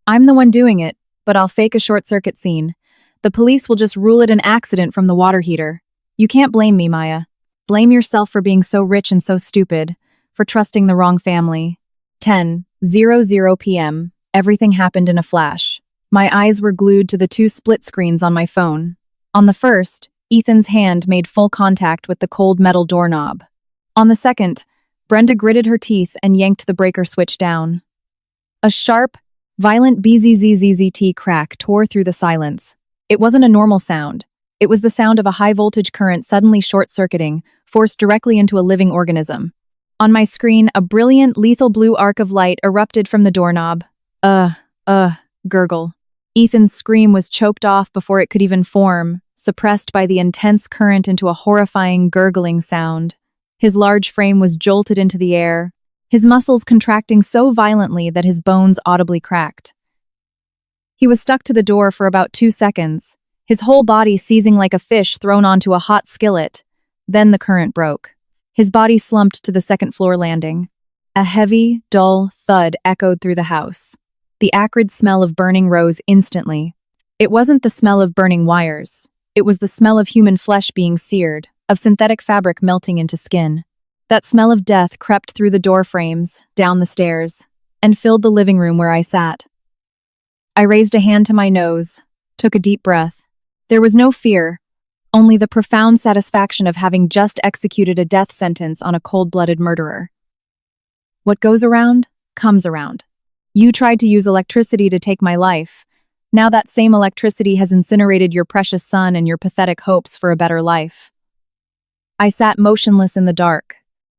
I'm the one doing it, but I'll fake a short-circuit scene. The police will just rule it an accident from the water heater. You can't blame me, Maya. Blame yourself for being so rich and so stupid, for trusting the wrong family. 10:00 p.m. Everything happened in a flash. My eyes were glued to the two split screens on my phone. On the first, Ethan's hand made full contact with the cold metal doorknob. On the second, Brenda gritted her teeth and yanked the breaker switch down. A sharp, violent bzzzt crack tore through the silence. It wasn't a normal sound. It was the sound of a high-voltage current suddenly short-circuiting, forced directly into a living organism. On my screen, a brilliant, lethal blue arc of light erupted from the doorknob. Gurgle. Ethan's scream was choked off before it could even form, suppressed by the intense current into a horrifying, gurgling sound. His large frame was jolted into the air, his muscles contracting so violently that his bones audibly cracked. He was stuck to the door for about 2 seconds, his whole body seizing like a fish thrown onto a hot skillet. Then the current broke. His body slumped to the second-floor landing. A heavy, dull thud echoed through the house. The acrid smell of burning rose instantly. It wasn't the smell of burning wires. It was the smell of human flesh being seared, of synthetic fabric melting into skin. That smell of death crept through the door frames, down the stairs, and filled the living room where I sat. I raised a hand to my nose, took a deep breath. There was no fear, only the profound satisfaction of having just executed a death sentence on a cold-blooded murderer. What goes around, comes around. You tried to use electricity to take my life. Now that same electricity has incinerated your precious son and your pathetic hopes for a better life. I sat motionless in the dark,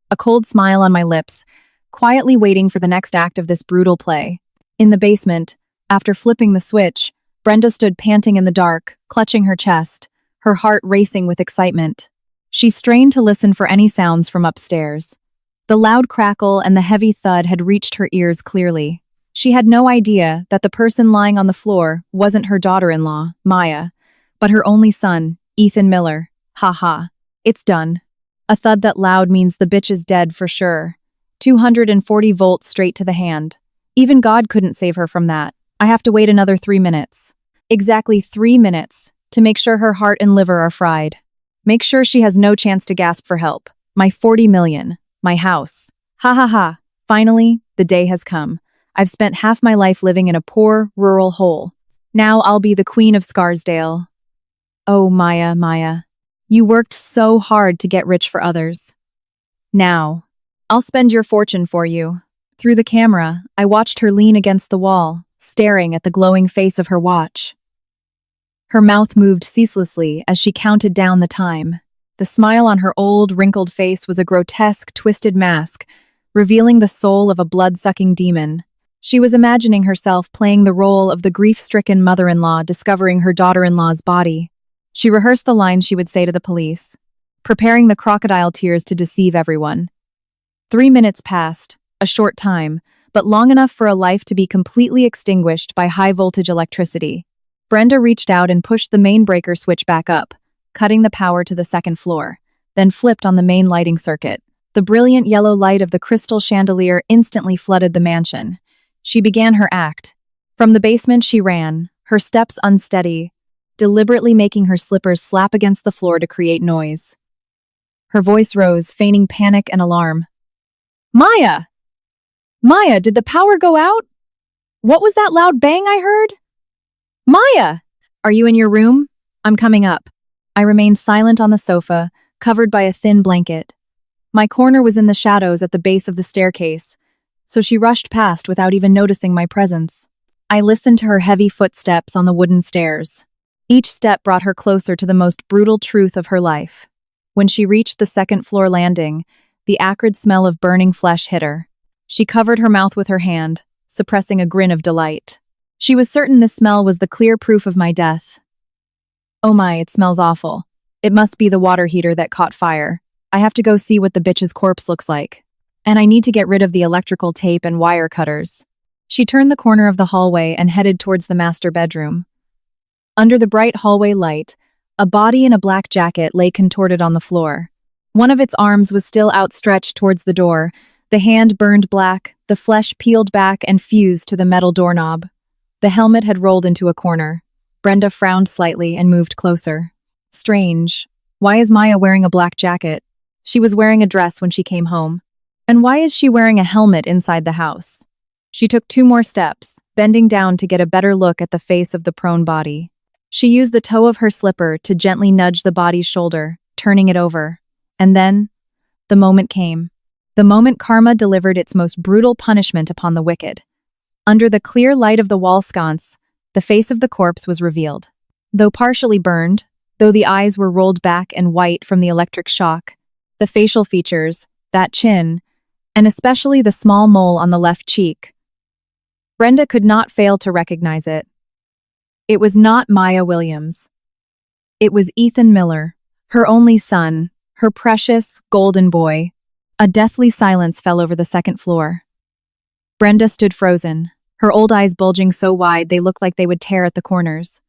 a cold smile on my lips, quietly waiting for the next act of this brutal play. In the basement, after flipping the switch, Brenda stood panting in the dark, clutching her chest, her heart racing with excitement. She strained to listen for any sounds from upstairs. The loud crackle and the heavy thud had reached her ears clearly. She had no idea that the person lying on the floor wasn't her daughter-in-law, Maya, but her only son, Ethan Miller. Ha ha. It's done. A thud that loud means the bitch is dead for sure. 240 volts straight to the hand. Even God couldn't save her from that. I have to wait another 3 minutes. Exactly 3 minutes, to make sure her heart and liver are fried. Make sure she has no chance to gasp for help. My 40 million. My house. Ha ha ha. Finally, the day has come. I've spent half my life living in a poor, rural hole. Now I'll be the Queen of Scarsdale. Oh, Maya, Maya. You worked so hard to get rich for others. Now, I'll spend your fortune for you. Through the camera, I watched her lean against the wall, staring at the glowing face of her watch. Her mouth moved ceaselessly as she counted down the time. The smile on her old, wrinkled face was a grotesque, twisted mask, revealing the soul of a blood-sucking demon. She was imagining herself playing the role of the grief-stricken mother-in-law discovering her daughter-in-law's body. She rehearsed the lines she would say to the police, preparing the crocodile tears to deceive everyone. 3 minutes passed, a short time, but long enough for a life to be completely extinguished by high-voltage electricity. Brenda reached out and pushed the main breaker switch back up, cutting the power to the second floor, then flipped on the main lighting circuit. The brilliant yellow light of the crystal chandelier instantly flooded the mansion. She began her act. From the basement she ran, her steps unsteady, deliberately making her slippers slap against the floor to create noise. Her voice rose, feigning panic and alarm. Maya! Maya, did the power go out? What was that loud bang I heard? Maya! Are you in your room? I'm coming up. I remained silent on the sofa, covered by a thin blanket. My corner was in the shadows at the base of the staircase, so she rushed past without even noticing my presence. I listened to her heavy footsteps on the wooden stairs. Each step brought her closer to the most brutal truth of her life. When she reached the second-floor landing, the acrid smell of burning flesh hit her. She covered her mouth with her hand, suppressing a grin of delight. She was certain this smell was the clear proof of my death. Oh my, it smells awful. It must be the water heater that caught fire. I have to go see what the bitch's corpse looks like. And I need to get rid of the electrical tape and wire cutters. She turned the corner of the hallway and headed towards the master bedroom. Under the bright hallway light, a body in a black jacket lay contorted on the floor. One of its arms was still outstretched towards the door. The hand burned black, the flesh peeled back and fused to the metal doorknob. The helmet had rolled into a corner. Brenda frowned slightly and moved closer. Strange. Why is Maya wearing a black jacket? She was wearing a dress when she came home. And why is she wearing a helmet inside the house? She took 2 more steps, bending down to get a better look at the face of the prone body. She used the toe of her slipper to gently nudge the body's shoulder, turning it over. And then, the moment came. The moment karma delivered its most brutal punishment upon the wicked. Under the clear light of the wall sconce, the face of the corpse was revealed. Though partially burned, though the eyes were rolled back and white from the electric shock, the facial features, that chin, and especially the small mole on the left cheek, Brenda could not fail to recognize it. It was not Maya Williams. It was Ethan Miller, her only son, her precious, golden boy. A deathly silence fell over the second floor. Brenda stood frozen, her old eyes bulging so wide they looked like they would tear at the corners.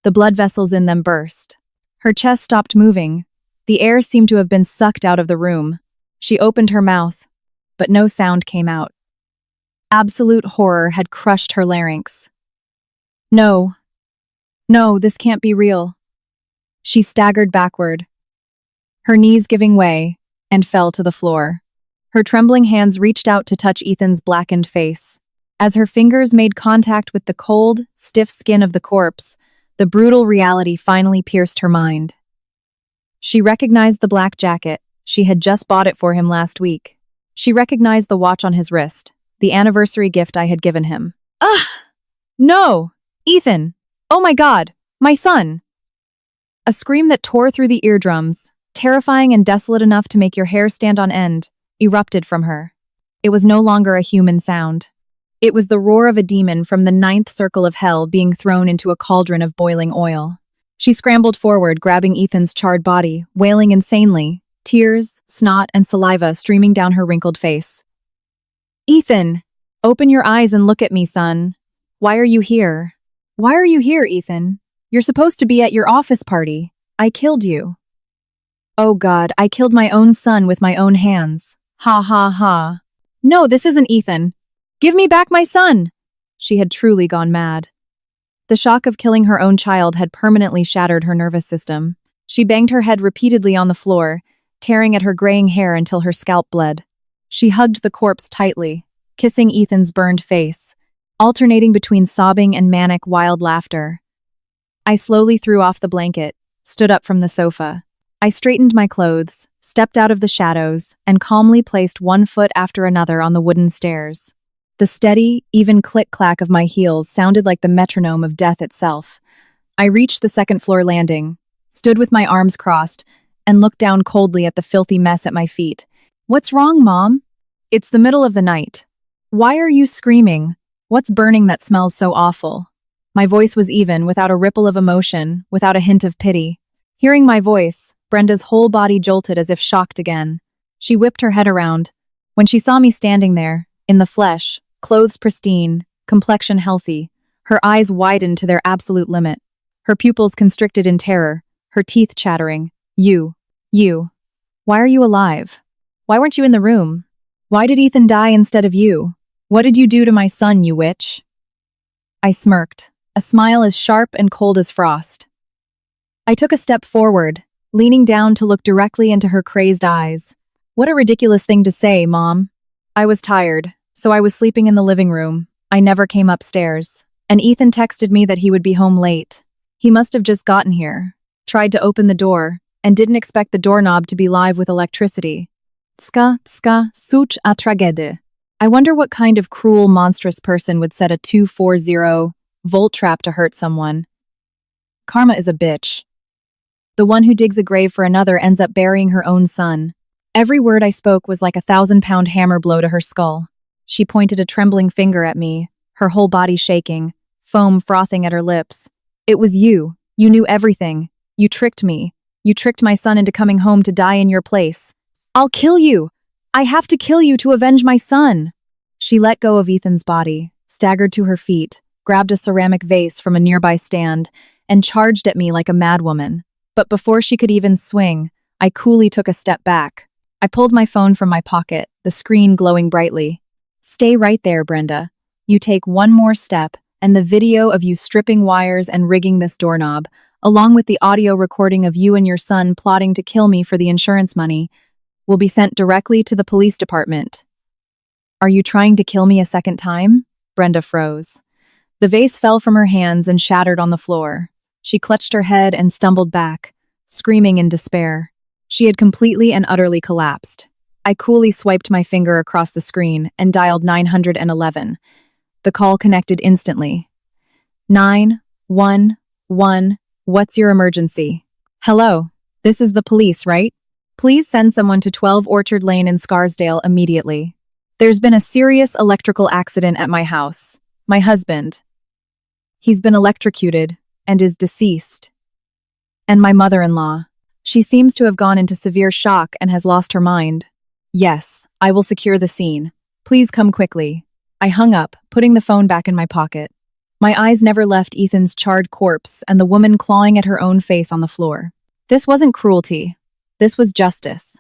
The blood vessels in them burst. Her chest stopped moving. The air seemed to have been sucked out of the room. She opened her mouth, but no sound came out. Absolute horror had crushed her larynx. No. No, this can't be real. She staggered backward, her knees giving way, and fell to the floor. Her trembling hands reached out to touch Ethan's blackened face. As her fingers made contact with the cold, stiff skin of the corpse, the brutal reality finally pierced her mind. She recognized the black jacket. She had just bought it for him last week. She recognized the watch on his wrist, the anniversary gift I had given him. Ugh! No! Ethan! Oh my God! My son! A scream that tore through the eardrums, terrifying and desolate enough to make your hair stand on end, erupted from her. It was no longer a human sound. It was the roar of a demon from the 9th circle of hell being thrown into a cauldron of boiling oil. She scrambled forward, grabbing Ethan's charred body, wailing insanely, tears, snot, and saliva streaming down her wrinkled face. Ethan! Open your eyes and look at me, son. Why are you here? Why are you here, Ethan? You're supposed to be at your office party. I killed you. Oh God, I killed my own son with my own hands. Ha ha ha. No, this isn't Ethan. Give me back my son! She had truly gone mad. The shock of killing her own child had permanently shattered her nervous system. She banged her head repeatedly on the floor, tearing at her graying hair until her scalp bled. She hugged the corpse tightly, kissing Ethan's burned face, alternating between sobbing and manic wild laughter. I slowly threw off the blanket, stood up from the sofa. I straightened my clothes, stepped out of the shadows, and calmly placed one foot after another on the wooden stairs. The steady, even click-clack of my heels sounded like the metronome of death itself. I reached the second-floor landing, stood with my arms crossed, and looked down coldly at the filthy mess at my feet. What's wrong, Mom? It's the middle of the night. Why are you screaming? What's burning that smells so awful? My voice was even, without a ripple of emotion, without a hint of pity. Hearing my voice, Brenda's whole body jolted as if shocked again. She whipped her head around, When she saw me standing there, in the flesh, clothes pristine, complexion healthy, her eyes widened to their absolute limit. Her pupils constricted in terror, her teeth chattering. You. Why are you alive? Why weren't you in the room? Why did Ethan die instead of you? What did you do to my son, you witch? I smirked, a smile as sharp and cold as frost. I took a step forward, leaning down to look directly into her crazed eyes. What a ridiculous thing to say, Mom. I was tired, so I was sleeping in the living room. I never came upstairs, and Ethan texted me that he would be home late. He must have just gotten here, tried to open the door, and didn't expect the doorknob to be live with electricity. Tska, such a tragedy. I wonder what kind of cruel, monstrous person would set a 240-volt trap to hurt someone. Karma is a bitch. The one who digs a grave for another ends up burying her own son. Every word I spoke was like a 1,000-pound hammer blow to her skull. She pointed a trembling finger at me, her whole body shaking, foam frothing at her lips. It was you. You knew everything. You tricked me. You tricked my son into coming home to die in your place. I'll kill you! I have to kill you to avenge my son! She let go of Ethan's body, staggered to her feet, grabbed a ceramic vase from a nearby stand, and charged at me like a madwoman. But before she could even swing, I coolly took a step back. I pulled my phone from my pocket, the screen glowing brightly. Stay right there, Brenda. You take one more step, and the video of you stripping wires and rigging this doorknob, along with the audio recording of you and your son plotting to kill me for the insurance money, will be sent directly to the police department. Are you trying to kill me a second time? Brenda froze. The vase fell from her hands and shattered on the floor. She clutched her head and stumbled back, screaming in despair. She had completely and utterly collapsed. I coolly swiped my finger across the screen and dialed 911. The call connected instantly. 911, what's your emergency? Hello, this is the police, right? Please send someone to 12 Orchard Lane in Scarsdale immediately. There's been a serious electrical accident at my house. My husband. He's been electrocuted and is deceased. And my mother-in-law. She seems to have gone into severe shock and has lost her mind. Yes, I will secure the scene. Please come quickly. I hung up, putting the phone back in my pocket. My eyes never left Ethan's charred corpse and the woman clawing at her own face on the floor. This wasn't cruelty. This was justice.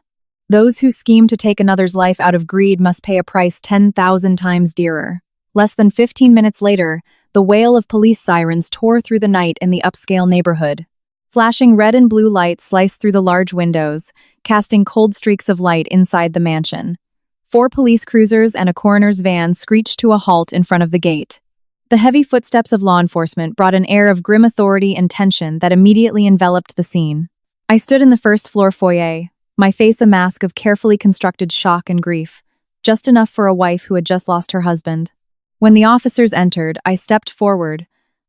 Those who scheme to take another's life out of greed must pay a price 10,000 times dearer. Less than 15 minutes later, the wail of police sirens tore through the night in the upscale neighborhood. Flashing red and blue lights sliced through the large windows, casting cold streaks of light inside the mansion. 4 police cruisers and a coroner's van screeched to a halt in front of the gate. The heavy footsteps of law enforcement brought an air of grim authority and tension that immediately enveloped the scene. I stood in the first-floor foyer, my face a mask of carefully constructed shock and grief, just enough for a wife who had just lost her husband. When the officers entered, I stepped forward,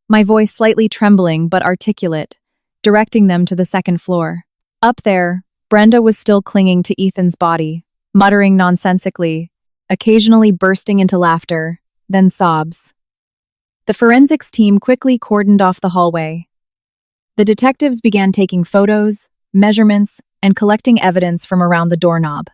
my voice slightly trembling but articulate, directing them to the second floor. Up there, Brenda was still clinging to Ethan's body, muttering nonsensically, occasionally bursting into laughter, then sobs. The forensics team quickly cordoned off the hallway. The detectives began taking photos, measurements, and collecting evidence from around the doorknob.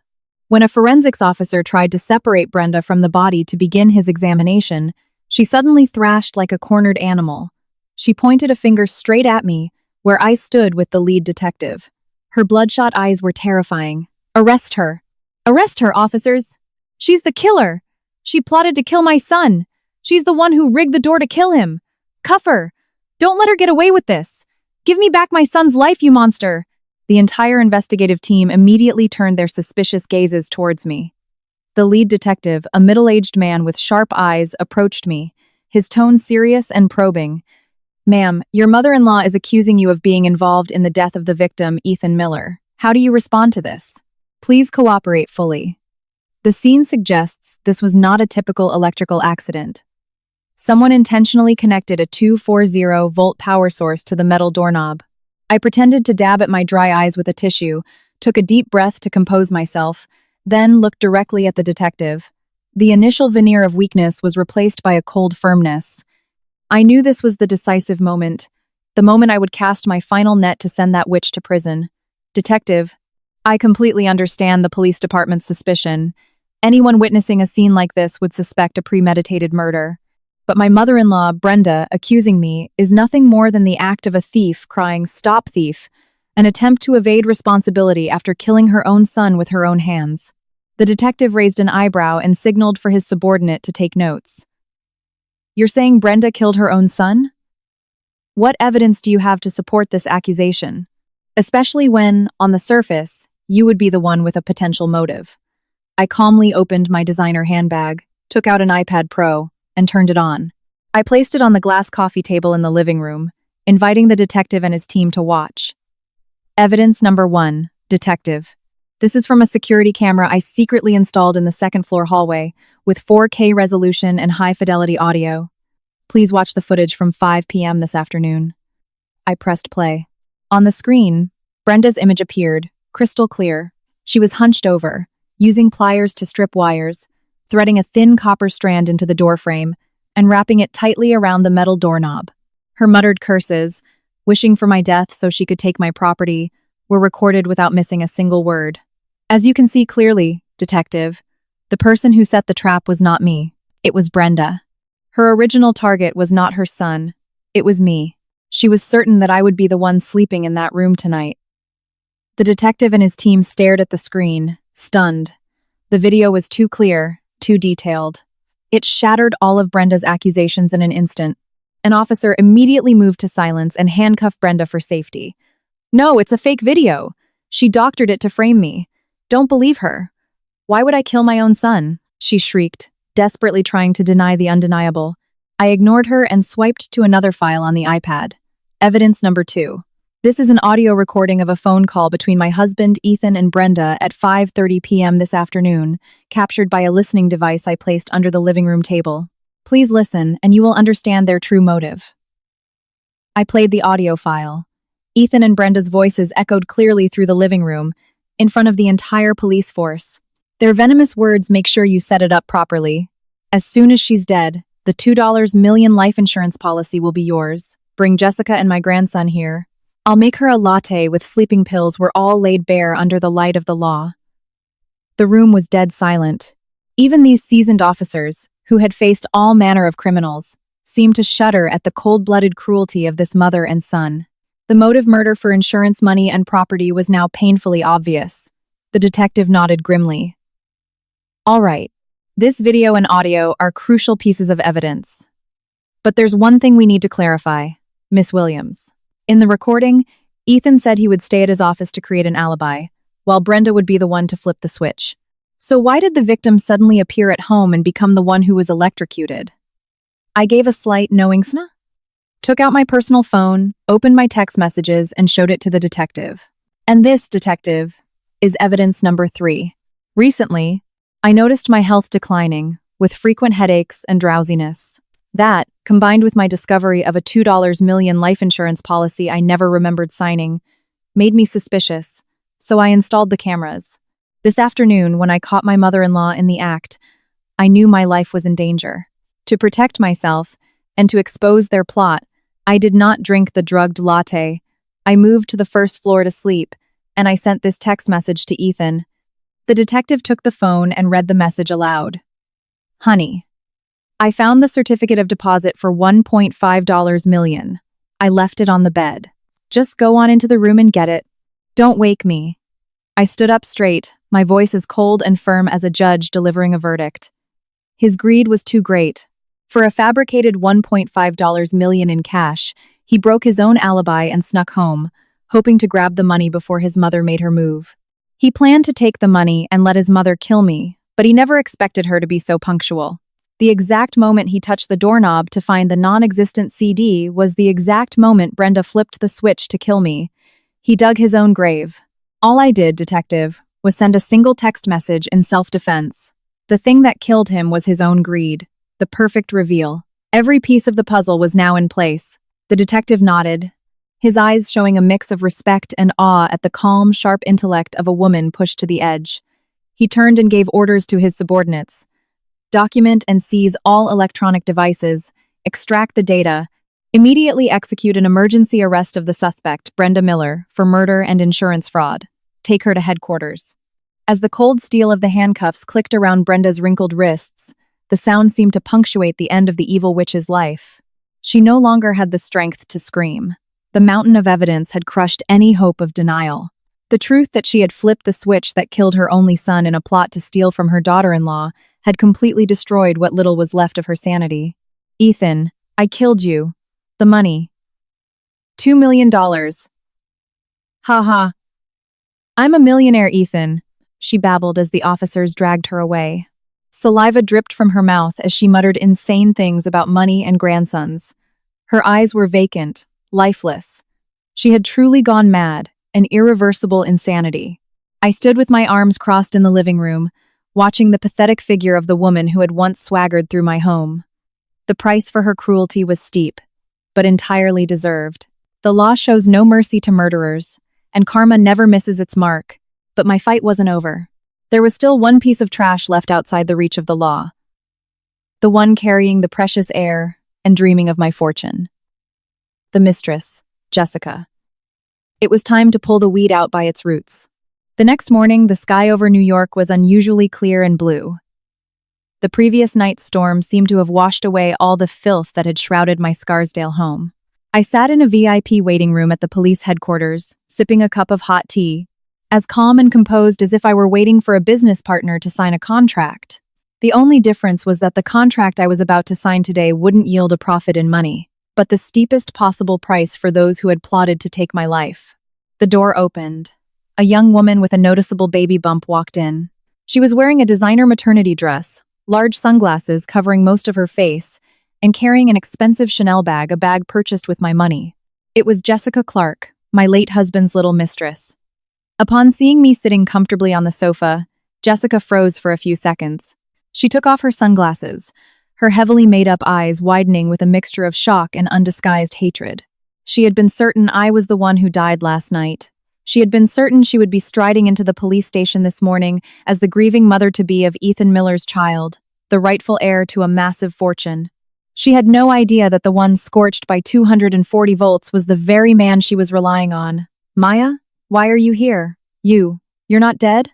When a forensics officer tried to separate Brenda from the body to begin his examination, she suddenly thrashed like a cornered animal. She pointed a finger straight at me, where I stood with the lead detective. Her bloodshot eyes were terrifying. Arrest her! Arrest her, officers! She's the killer! She plotted to kill my son! She's the one who rigged the door to kill him! Cuff her! Don't let her get away with this! Give me back my son's life, you monster! The entire investigative team immediately turned their suspicious gazes towards me. The lead detective, a middle-aged man with sharp eyes, approached me, his tone serious and probing. Ma'am, your mother-in-law is accusing you of being involved in the death of the victim, Ethan Miller. How do you respond to this? Please cooperate fully. The scene suggests this was not a typical electrical accident. Someone intentionally connected a 240-volt power source to the metal doorknob. I pretended to dab at my dry eyes with a tissue, took a deep breath to compose myself, then looked directly at the detective. The initial veneer of weakness was replaced by a cold firmness. I knew this was the decisive moment, the moment I would cast my final net to send that witch to prison. Detective, I completely understand the police department's suspicion. Anyone witnessing a scene like this would suspect a premeditated murder. But my mother-in-law, Brenda, accusing me is nothing more than the act of a thief crying, "Stop, thief!" an attempt to evade responsibility after killing her own son with her own hands. The detective raised an eyebrow and signaled for his subordinate to take notes. "You're saying Brenda killed her own son? What evidence do you have to support this accusation? Especially when, on the surface, you would be the one with a potential motive." I calmly opened my designer handbag, took out an iPad Pro, and turned it on. I placed it on the glass coffee table in the living room, inviting the detective and his team to watch. Evidence number 1, detective. This is from a security camera I secretly installed in the second-floor hallway, with 4K resolution and high-fidelity audio. Please watch the footage from 5 p.m. this afternoon. I pressed play. On the screen, Brenda's image appeared, crystal clear. She was hunched over, using pliers to strip wires, threading a thin copper strand into the doorframe, and wrapping it tightly around the metal doorknob. Her muttered curses, wishing for my death so she could take my property, were recorded without missing a single word. As you can see clearly, detective, the person who set the trap was not me. It was Brenda. Her original target was not her son. It was me. She was certain that I would be the one sleeping in that room tonight. The detective and his team stared at the screen, stunned. The video was too clear, too detailed. It shattered all of Brenda's accusations in an instant. An officer immediately moved to silence and handcuffed Brenda for safety. "No, it's a fake video. She doctored it to frame me. Don't believe her. Why would I kill my own son?" she shrieked, desperately trying to deny the undeniable. I ignored her and swiped to another file on the iPad. Evidence number 2. This is an audio recording of a phone call between my husband, Ethan, and Brenda at 5:30 p.m. this afternoon, captured by a listening device I placed under the living room table. Please listen, and you will understand their true motive. I played the audio file. Ethan and Brenda's voices echoed clearly through the living room, in front of the entire police force. Their venomous words make sure you set it up properly. "As soon as she's dead, the $2 million life insurance policy will be yours. Bring Jessica and my grandson here. I'll make her a latte with sleeping pills we're all laid bare under the light of the law." The room was dead silent. Even these seasoned officers, who had faced all manner of criminals, seemed to shudder at the cold-blooded cruelty of this mother and son. The motive, murder for insurance money and property, was now painfully obvious. The detective nodded grimly. "All right, this video and audio are crucial pieces of evidence. But there's one thing we need to clarify, Miss Williams. In the recording, Ethan said he would stay at his office to create an alibi, while Brenda would be the one to flip the switch. So why did the victim suddenly appear at home and become the one who was electrocuted?" I gave a slight knowing sna, took out my personal phone, opened my text messages, and showed it to the detective. And this, detective, is evidence number 3. Recently, I noticed my health declining, with frequent headaches and drowsiness. That, combined with my discovery of a $2 million life insurance policy I never remembered signing, made me suspicious, so I installed the cameras. This afternoon, when I caught my mother-in-law in the act, I knew my life was in danger. To protect myself, and to expose their plot, I did not drink the drugged latte. I moved to the first floor to sleep, and I sent this text message to Ethan. The detective took the phone and read the message aloud. "Honey, I found the certificate of deposit for $1.5 million. I left it on the bed. Just go on into the room and get it. Don't wake me." I stood up straight, my voice as cold and firm as a judge delivering a verdict. His greed was too great. For a fabricated $1.5 million in cash, he broke his own alibi and snuck home, hoping to grab the money before his mother made her move. He planned to take the money and let his mother kill me, but he never expected her to be so punctual. The exact moment he touched the doorknob to find the non-existent CD was the exact moment Brenda flipped the switch to kill me. He dug his own grave. All I did, detective, was send a single text message in self-defense. The thing that killed him was his own greed. The perfect reveal. Every piece of the puzzle was now in place. The detective nodded, his eyes showing a mix of respect and awe at the calm, sharp intellect of a woman pushed to the edge. He turned and gave orders to his subordinates. "Document and seize all electronic devices, extract the data, immediately execute an emergency arrest of the suspect, Brenda Miller, for murder and insurance fraud. Take her to headquarters." As the cold steel of the handcuffs clicked around Brenda's wrinkled wrists, the sound seemed to punctuate the end of the evil witch's life. She no longer had the strength to scream. The mountain of evidence had crushed any hope of denial. The truth that she had flipped the switch that killed her only son in a plot to steal from her daughter-in-law had completely destroyed what little was left of her sanity. "Ethan, I killed you. The money. $2 million. Ha ha. I'm a millionaire, Ethan," she babbled as the officers dragged her away. Saliva dripped from her mouth as she muttered insane things about money and grandsons. Her eyes were vacant, lifeless. She had truly gone mad, an irreversible insanity. I stood with my arms crossed in the living room, watching the pathetic figure of the woman who had once swaggered through my home. The price for her cruelty was steep, but entirely deserved. The law shows no mercy to murderers, and karma never misses its mark. But my fight wasn't over. There was still one piece of trash left outside the reach of the law. The one carrying the precious heir and dreaming of my fortune. The mistress, Jessica. It was time to pull the weed out by its roots. The next morning, the sky over New York was unusually clear and blue. The previous night's storm seemed to have washed away all the filth that had shrouded my Scarsdale home. I sat in a VIP waiting room at the police headquarters, sipping a cup of hot tea, as calm and composed as if I were waiting for a business partner to sign a contract. The only difference was that the contract I was about to sign today wouldn't yield a profit in money, but the steepest possible price for those who had plotted to take my life. The door opened. A young woman with a noticeable baby bump walked in. She was wearing a designer maternity dress, large sunglasses covering most of her face, and carrying an expensive Chanel bag, a bag purchased with my money. It was Jessica Clark, my late husband's little mistress. Upon seeing me sitting comfortably on the sofa, Jessica froze for a few seconds. She took off her sunglasses, her heavily made-up eyes widening with a mixture of shock and undisguised hatred. She had been certain I was the one who died last night. She had been certain she would be striding into the police station this morning as the grieving mother-to-be of Ethan Miller's child, the rightful heir to a massive fortune. She had no idea that the one scorched by 240 volts was the very man she was relying on. "Maya? Why are you here? You're not dead?"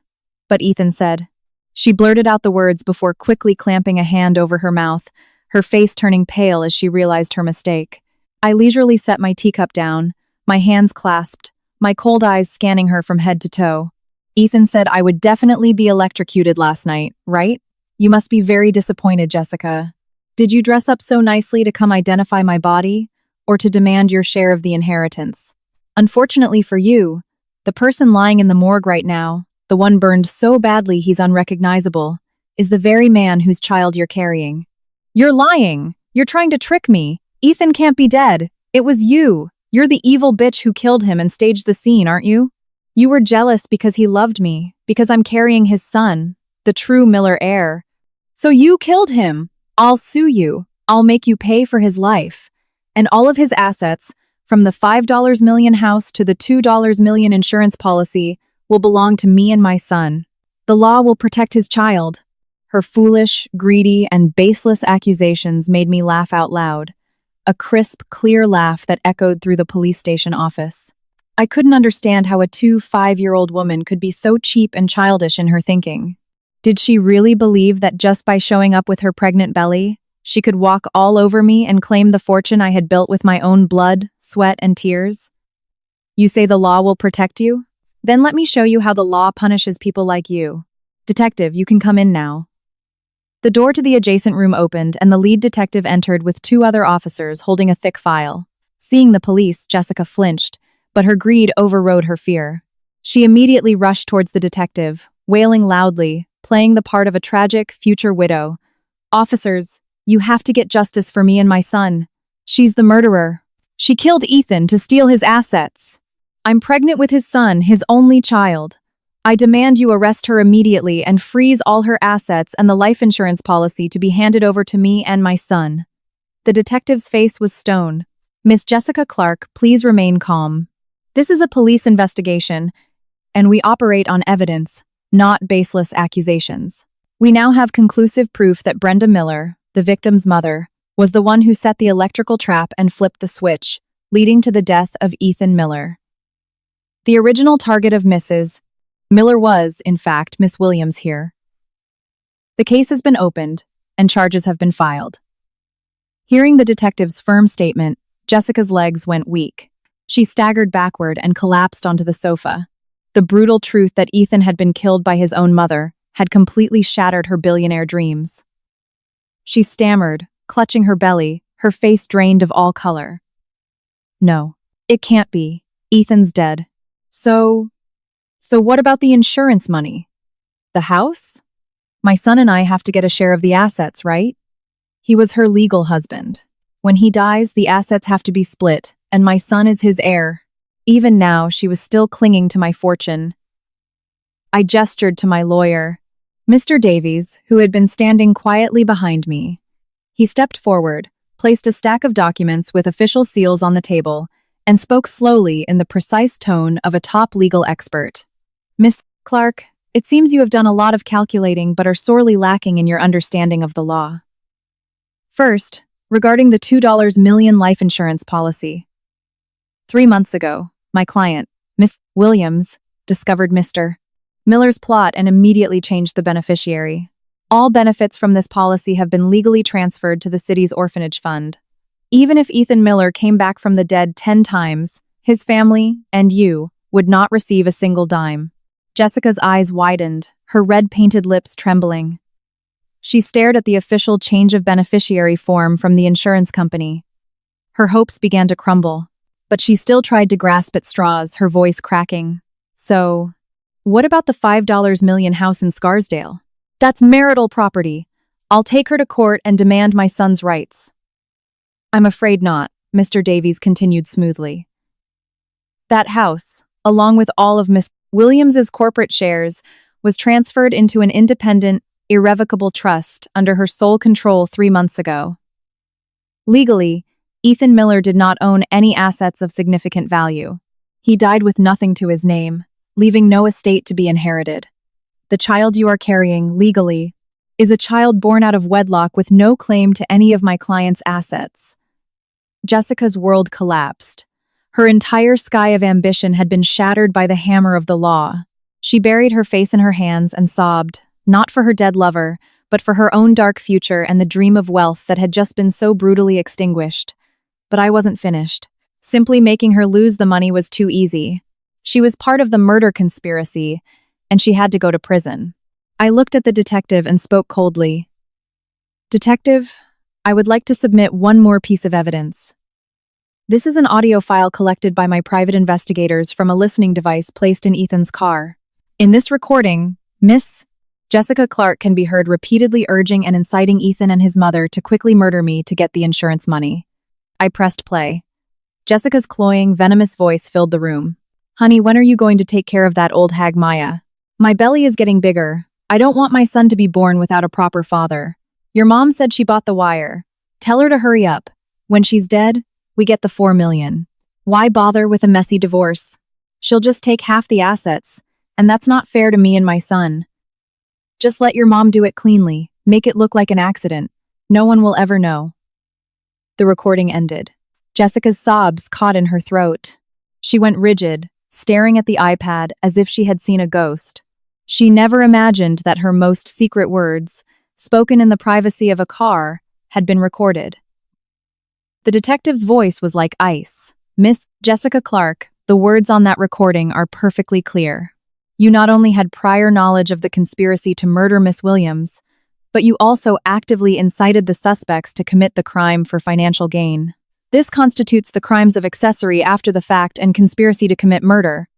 But Ethan said. She blurted out the words before quickly clamping a hand over her mouth, her face turning pale as she realized her mistake. I leisurely set my teacup down, my hands clasped, my cold eyes scanning her from head to toe. "Ethan said I would definitely be electrocuted last night, right? You must be very disappointed, Jessica. Did you dress up so nicely to come identify my body, or to demand your share of the inheritance? Unfortunately for you, the person lying in the morgue right now, the one burned so badly he's unrecognizable, is the very man whose child you're carrying." "You're lying! You're trying to trick me! Ethan can't be dead! It was you! You're the evil bitch who killed him and staged the scene, aren't you? You were jealous because he loved me, because I'm carrying his son, the true Miller heir. So you killed him! I'll sue you. I'll make you pay for his life. And all of his assets, from the $5 million house to the $2 million insurance policy, will belong to me and my son. The law will protect his child." Her foolish, greedy, and baseless accusations made me laugh out loud. A crisp, clear laugh that echoed through the police station office. I couldn't understand how a 5-year-old woman could be so cheap and childish in her thinking. Did she really believe that just by showing up with her pregnant belly, she could walk all over me and claim the fortune I had built with my own blood, sweat, and tears? "You say the law will protect you? Then let me show you how the law punishes people like you. Detective, you can come in now." The door to the adjacent room opened, and the lead detective entered with 2 other officers holding a thick file. Seeing the police, Jessica flinched, but her greed overrode her fear. She immediately rushed towards the detective, wailing loudly, playing the part of a tragic, future widow. "Officers, you have to get justice for me and my son. She's the murderer. She killed Ethan to steal his assets. I'm pregnant with his son, his only child. I demand you arrest her immediately and freeze all her assets and the life insurance policy to be handed over to me and my son." The detective's face was stone. "Miss Jessica Clark, please remain calm. This is a police investigation, and we operate on evidence, not baseless accusations. We now have conclusive proof that Brenda Miller, the victim's mother, was the one who set the electrical trap and flipped the switch, leading to the death of Ethan Miller. The original target of Mrs. Miller was, in fact, Miss Williams here. The case has been opened, and charges have been filed. Hearing the detective's firm statement, Jessica's legs went weak. She staggered backward and collapsed onto the sofa. The brutal truth that Ethan had been killed by his own mother had completely shattered her billionaire dreams. She stammered, clutching her belly, her face drained of all color. No, it can't be. Ethan's dead. So what about the insurance money? The house? My son and I have to get a share of the assets, right? He was her legal husband. When he dies, the assets have to be split, and my son is his heir. Even now, she was still clinging to my fortune. I gestured to my lawyer, Mr. Davies, who had been standing quietly behind me. He stepped forward, placed a stack of documents with official seals on the table, and spoke slowly in the precise tone of a top legal expert. Miss Clark, it seems you have done a lot of calculating but are sorely lacking in your understanding of the law. First, regarding the $2 million life insurance policy. 3 months ago, my client, Miss Williams, discovered Mr. Miller's plot and immediately changed the beneficiary. All benefits from this policy have been legally transferred to the city's orphanage fund. Even if Ethan Miller came back from the dead 10 times, his family, and you, would not receive a single dime. Jessica's eyes widened, her red-painted lips trembling. She stared at the official change of beneficiary form from the insurance company. Her hopes began to crumble, but she still tried to grasp at straws, her voice cracking. So, what about the $5 million house in Scarsdale? That's marital property. I'll take her to court and demand my son's rights. I'm afraid not, Mr. Davies continued smoothly. That house, along with all of Miss Williams's corporate shares, was transferred into an independent, irrevocable trust under her sole control 3 months ago. Legally, Ethan Miller did not own any assets of significant value. He died with nothing to his name, leaving no estate to be inherited. The child you are carrying, legally, is a child born out of wedlock with no claim to any of my client's assets. Jessica's world collapsed. Her entire sky of ambition had been shattered by the hammer of the law. She buried her face in her hands and sobbed, not for her dead lover, but for her own dark future and the dream of wealth that had just been so brutally extinguished. But I wasn't finished. Simply making her lose the money was too easy. She was part of the murder conspiracy, and she had to go to prison. I looked at the detective and spoke coldly. Detective, I would like to submit one more piece of evidence. This is an audio file collected by my private investigators from a listening device placed in Ethan's car. In this recording, Miss Jessica Clark can be heard repeatedly urging and inciting Ethan and his mother to quickly murder me to get the insurance money. I pressed play. Jessica's cloying, venomous voice filled the room. Honey, when are you going to take care of that old hag Maya? My belly is getting bigger. I don't want my son to be born without a proper father. Your mom said she bought the wire. Tell her to hurry up. When she's dead, we get the $4 million. Why bother with a messy divorce? She'll just take half the assets, and that's not fair to me and my son. Just let your mom do it cleanly. Make it look like an accident. No one will ever know. The recording ended. Jessica's sobs caught in her throat. She went rigid, staring at the iPad as if she had seen a ghost. She never imagined that her most secret words, spoken in the privacy of a car, had been recorded. The detective's voice was like ice. Miss Jessica Clark, the words on that recording are perfectly clear. You not only had prior knowledge of the conspiracy to murder Miss Williams, but you also actively incited the suspects to commit the crime for financial gain. This constitutes the crimes of accessory after the fact and conspiracy to commit murder.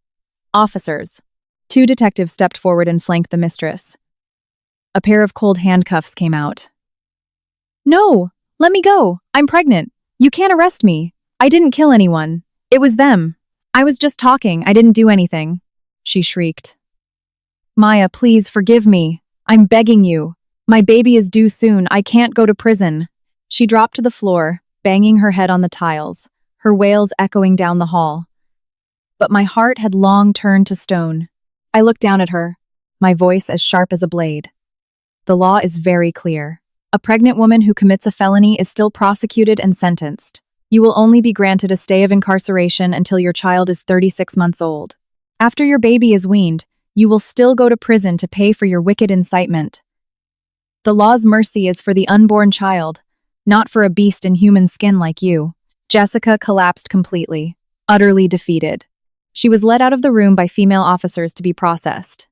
Officers. 2 detectives stepped forward and flanked the mistress. A pair of cold handcuffs came out. No! Let me go! I'm pregnant! You can't arrest me. I didn't kill anyone. It was them. I was just talking. I didn't do anything. She shrieked. Maya, please forgive me. I'm begging you. My baby is due soon. I can't go to prison. She dropped to the floor, banging her head on the tiles, her wails echoing down the hall. But my heart had long turned to stone. I looked down at her, my voice as sharp as a blade. The law is very clear. A pregnant woman who commits a felony is still prosecuted and sentenced. You will only be granted a stay of incarceration until your child is 36 months old. After your baby is weaned, You will still go to prison to pay for your wicked incitement. The law's mercy is for the unborn child, not for a beast in human skin like you." Jessica collapsed completely, utterly defeated. She was led out of the room by female officers to be processed.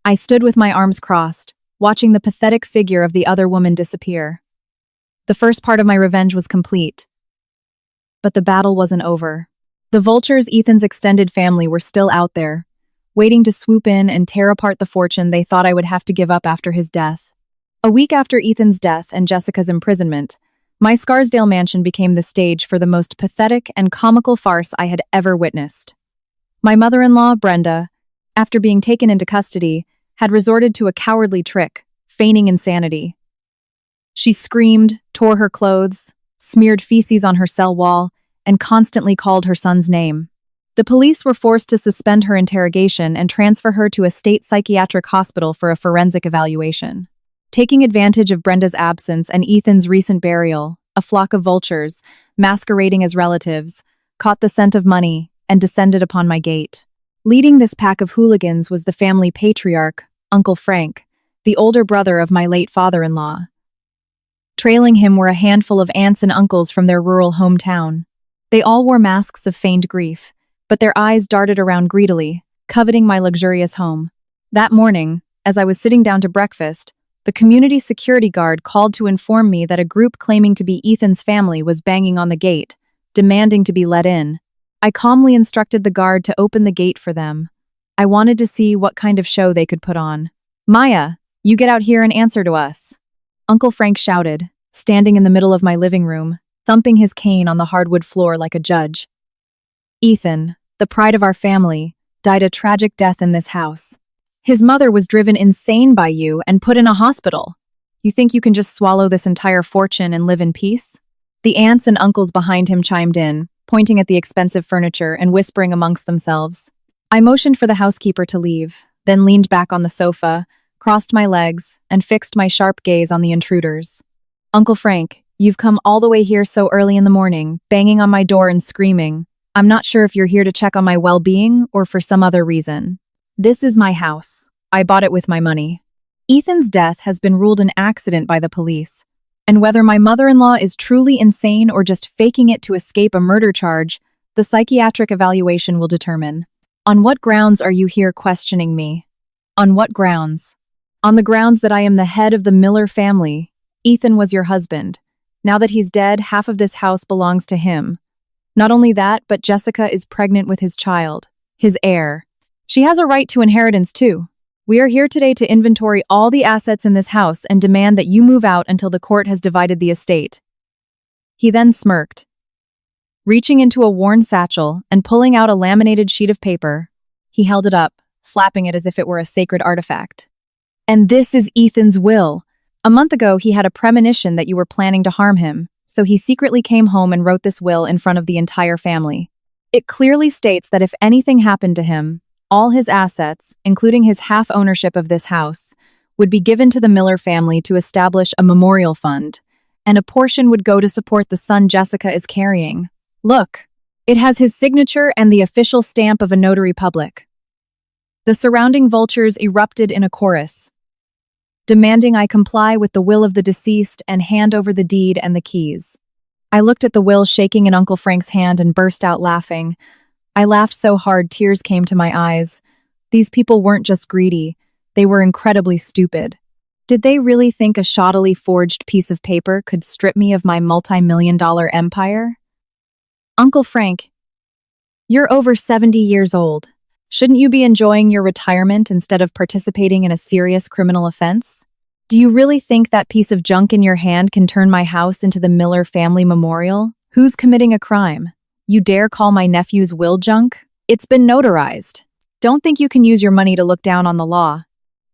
I stood with my arms crossed, watching the pathetic figure of the other woman disappear. The first part of my revenge was complete. But the battle wasn't over. The vultures Ethan's extended family were still out there, waiting to swoop in and tear apart the fortune they thought I would have to give up after his death. A week after Ethan's death and Jessica's imprisonment, my Scarsdale mansion became the stage for the most pathetic and comical farce I had ever witnessed. My mother-in-law, Brenda, after being taken into custody, had resorted to a cowardly trick, feigning insanity. She screamed, tore her clothes, smeared feces on her cell wall, and constantly called her son's name. The police were forced to suspend her interrogation and transfer her to a state psychiatric hospital for a forensic evaluation. Taking advantage of Brenda's absence and Ethan's recent burial, a flock of vultures, masquerading as relatives, caught the scent of money and descended upon my gate. Leading this pack of hooligans was the family patriarch, Uncle Frank, the older brother of my late father-in-law. Trailing him were a handful of aunts and uncles from their rural hometown. They all wore masks of feigned grief, but their eyes darted around greedily, coveting my luxurious home. That morning, as I was sitting down to breakfast, the community security guard called to inform me that a group claiming to be Ethan's family was banging on the gate, demanding to be let in. I calmly instructed the guard to open the gate for them. I wanted to see what kind of show they could put on. "Maya, you get out here and answer to us," Uncle Frank shouted, standing in the middle of my living room, thumping his cane on the hardwood floor like a judge. "Ethan, the pride of our family, died a tragic death in this house. His mother was driven insane by you and put in a hospital. You think you can just swallow this entire fortune and live in peace?" The aunts and uncles behind him chimed in, pointing at the expensive furniture and whispering amongst themselves. I motioned for the housekeeper to leave, then leaned back on the sofa, crossed my legs, and fixed my sharp gaze on the intruders. "Uncle Frank, you've come all the way here so early in the morning, banging on my door and screaming. I'm not sure if you're here to check on my well-being or for some other reason. This is my house. I bought it with my money. Ethan's death has been ruled an accident by the police, and whether my mother-in-law is truly insane or just faking it to escape a murder charge, the psychiatric evaluation will determine. On what grounds are you here questioning me? On what grounds? On the grounds that I am the head of the Miller family. Ethan was your husband. Now that he's dead, half of this house belongs to him. Not only that, but Jessica is pregnant with his child, his heir. She has a right to inheritance too. We are here today to inventory all the assets in this house and demand that you move out until the court has divided the estate." He then smirked. Reaching into a worn satchel and pulling out a laminated sheet of paper, he held it up, slapping it as if it were a sacred artifact. "And this is Ethan's will. A month ago, he had a premonition that you were planning to harm him, so he secretly came home and wrote this will in front of the entire family. It clearly states that if anything happened to him, all his assets, including his half-ownership of this house, would be given to the Miller family to establish a memorial fund, and a portion would go to support the son Jessica is carrying. Look, it has his signature and the official stamp of a notary public." The surrounding vultures erupted in a chorus, demanding I comply with the will of the deceased and hand over the deed and the keys. I looked at the will shaking in Uncle Frank's hand and burst out laughing. I laughed so hard tears came to my eyes. These people weren't just greedy, they were incredibly stupid. Did they really think a shoddily forged piece of paper could strip me of my multi-million-dollar empire? "Uncle Frank, you're over 70 years old. Shouldn't you be enjoying your retirement instead of participating in a serious criminal offense? Do you really think that piece of junk in your hand can turn my house into the Miller family memorial? Who's committing a crime? You dare call my nephew's will junk? It's been notarized. Don't think you can use your money to look down on the law."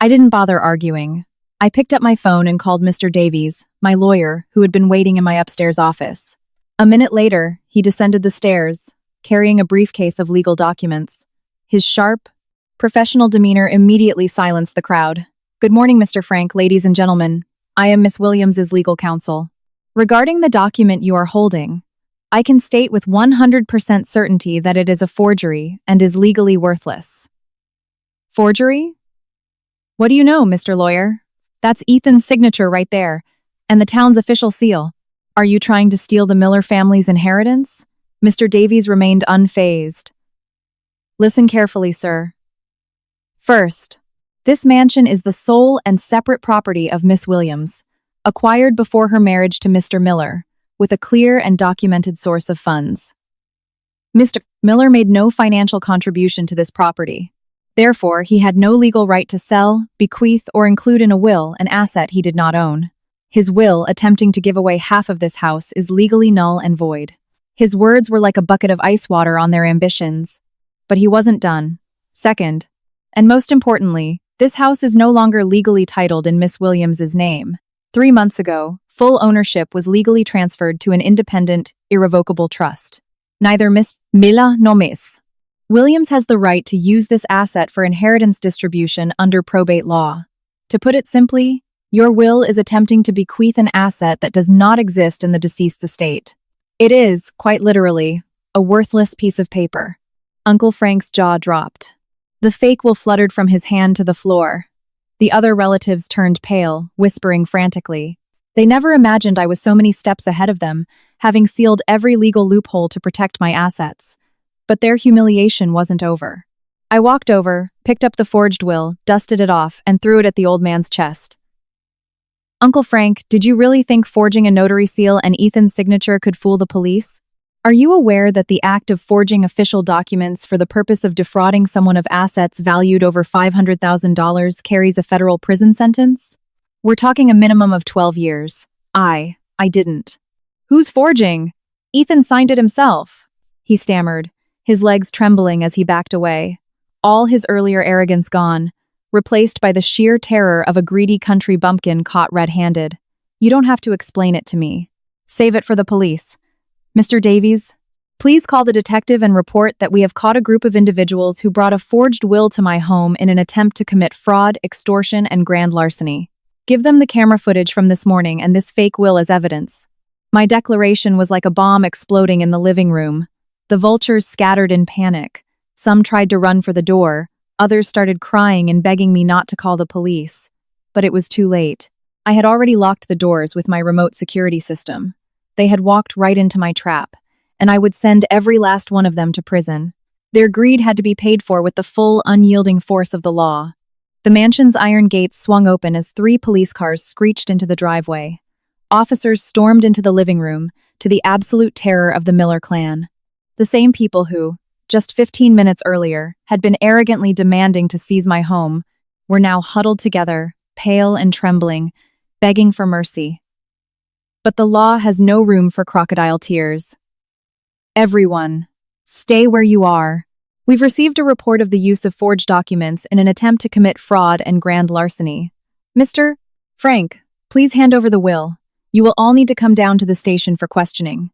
I didn't bother arguing. I picked up my phone and called Mr. Davies, my lawyer, who had been waiting in my upstairs office. A minute later, he descended the stairs, carrying a briefcase of legal documents. His sharp, professional demeanor immediately silenced the crowd. "Good morning, Mr. Frank, ladies and gentlemen. I am Miss Williams's legal counsel. Regarding the document you are holding, I can state with 100% certainty that it is a forgery and is legally worthless." Forgery? What do you know, Mr. Lawyer? That's Ethan's signature right there, and the town's official seal. Are you trying to steal the Miller family's inheritance? Mr. Davies remained unfazed. Listen carefully, sir. First, this mansion is the sole and separate property of Miss Williams, acquired before her marriage to Mr. Miller, with a clear and documented source of funds. Mr. Miller made no financial contribution to this property. Therefore, he had no legal right to sell, bequeath, or include in a will an asset he did not own. His will, attempting to give away half of this house, is legally null and void. His words were like a bucket of ice water on their ambitions. But he wasn't done. Second, and most importantly, this house is no longer legally titled in Miss Williams's name. 3 months ago, full ownership was legally transferred to an independent, irrevocable trust. Neither Miss Miller nor Miss Williams has the right to use this asset for inheritance distribution under probate law. To put it simply, your will is attempting to bequeath an asset that does not exist in the deceased's estate. It is, quite literally, a worthless piece of paper. Uncle Frank's jaw dropped. The fake will fluttered from his hand to the floor. The other relatives turned pale, whispering frantically. They never imagined I was so many steps ahead of them, having sealed every legal loophole to protect my assets. But their humiliation wasn't over. I walked over, picked up the forged will, dusted it off, and threw it at the old man's chest. Uncle Frank, did you really think forging a notary seal and Ethan's signature could fool the police? Are you aware that the act of forging official documents for the purpose of defrauding someone of assets valued over $500,000 carries a federal prison sentence? We're talking a minimum of 12 years. I didn't. Who's forging? Ethan signed it himself, he stammered, his legs trembling as he backed away. All his earlier arrogance gone, replaced by the sheer terror of a greedy country bumpkin caught red-handed. You don't have to explain it to me. Save it for the police. Mr. Davies, please call the detective and report that we have caught a group of individuals who brought a forged will to my home in an attempt to commit fraud, extortion, and grand larceny. Give them the camera footage from this morning and this fake will as evidence. My declaration was like a bomb exploding in the living room. The vultures scattered in panic. Some tried to run for the door. Others started crying and begging me not to call the police. But it was too late. I had already locked the doors with my remote security system. They had walked right into my trap, and I would send every last one of them to prison. Their greed had to be paid for with the full, unyielding force of the law. The mansion's iron gates swung open as 3 police cars screeched into the driveway. Officers stormed into the living room, to the absolute terror of the Miller clan. The same people who, just 15 minutes earlier, had been arrogantly demanding to seize my home, were now huddled together, pale and trembling, begging for mercy. But the law has no room for crocodile tears. Everyone, stay where you are. We've received a report of the use of forged documents in an attempt to commit fraud and grand larceny. Mr. Frank, please hand over the will. You will all need to come down to the station for questioning.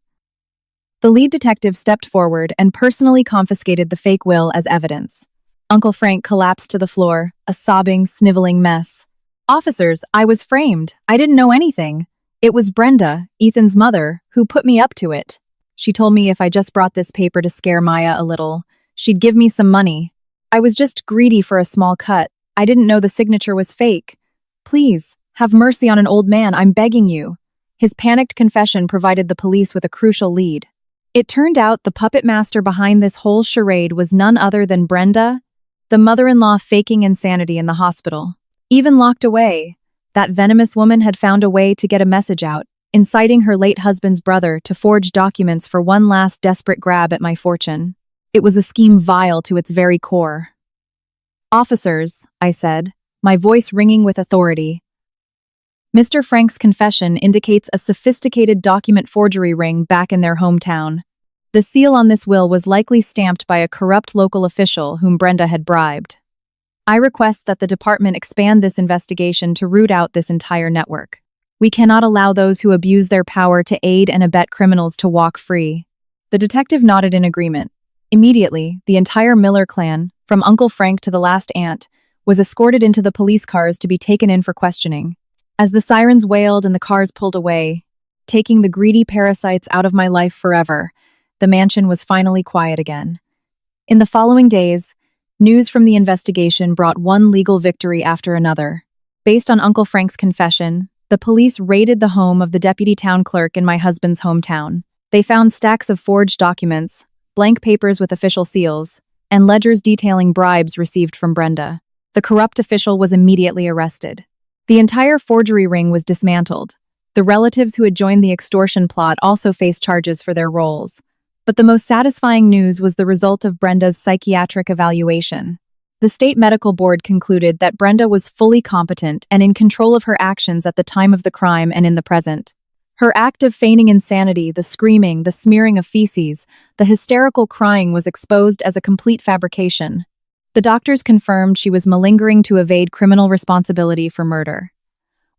The lead detective stepped forward and personally confiscated the fake will as evidence. Uncle Frank collapsed to the floor, a sobbing, sniveling mess. Officers, I was framed. I didn't know anything. It was Brenda, Ethan's mother, who put me up to it. She told me if I just brought this paper to scare Maya a little, she'd give me some money. I was just greedy for a small cut. I didn't know the signature was fake. Please, have mercy on an old man, I'm begging you. His panicked confession provided the police with a crucial lead. It turned out the puppet master behind this whole charade was none other than Brenda, the mother-in-law faking insanity in the hospital. Even locked away, that venomous woman had found a way to get a message out, inciting her late husband's brother to forge documents for one last desperate grab at my fortune. It was a scheme vile to its very core. Officers, I said, my voice ringing with authority. Mr. Frank's confession indicates a sophisticated document forgery ring back in their hometown. The seal on this will was likely stamped by a corrupt local official whom Brenda had bribed. I request that the department expand this investigation to root out this entire network. We cannot allow those who abuse their power to aid and abet criminals to walk free. The detective nodded in agreement. Immediately, the entire Miller clan, from Uncle Frank to the last aunt, was escorted into the police cars to be taken in for questioning. As the sirens wailed and the cars pulled away, taking the greedy parasites out of my life forever, the mansion was finally quiet again. In the following days, News from the investigation brought one legal victory after another. Based on Uncle Frank's confession, the police raided the home of the deputy town clerk in my husband's hometown. They found stacks of forged documents, blank papers with official seals, and ledgers detailing bribes received from Brenda. The corrupt official was immediately arrested. The entire forgery ring was dismantled. The relatives who had joined the extortion plot also faced charges for their roles. But the most satisfying news was the result of Brenda's psychiatric evaluation. The state medical board concluded that Brenda was fully competent and in control of her actions at the time of the crime and in the present. Her act of feigning insanity, the screaming, the smearing of feces, the hysterical crying was exposed as a complete fabrication. The doctors confirmed she was malingering to evade criminal responsibility for murder.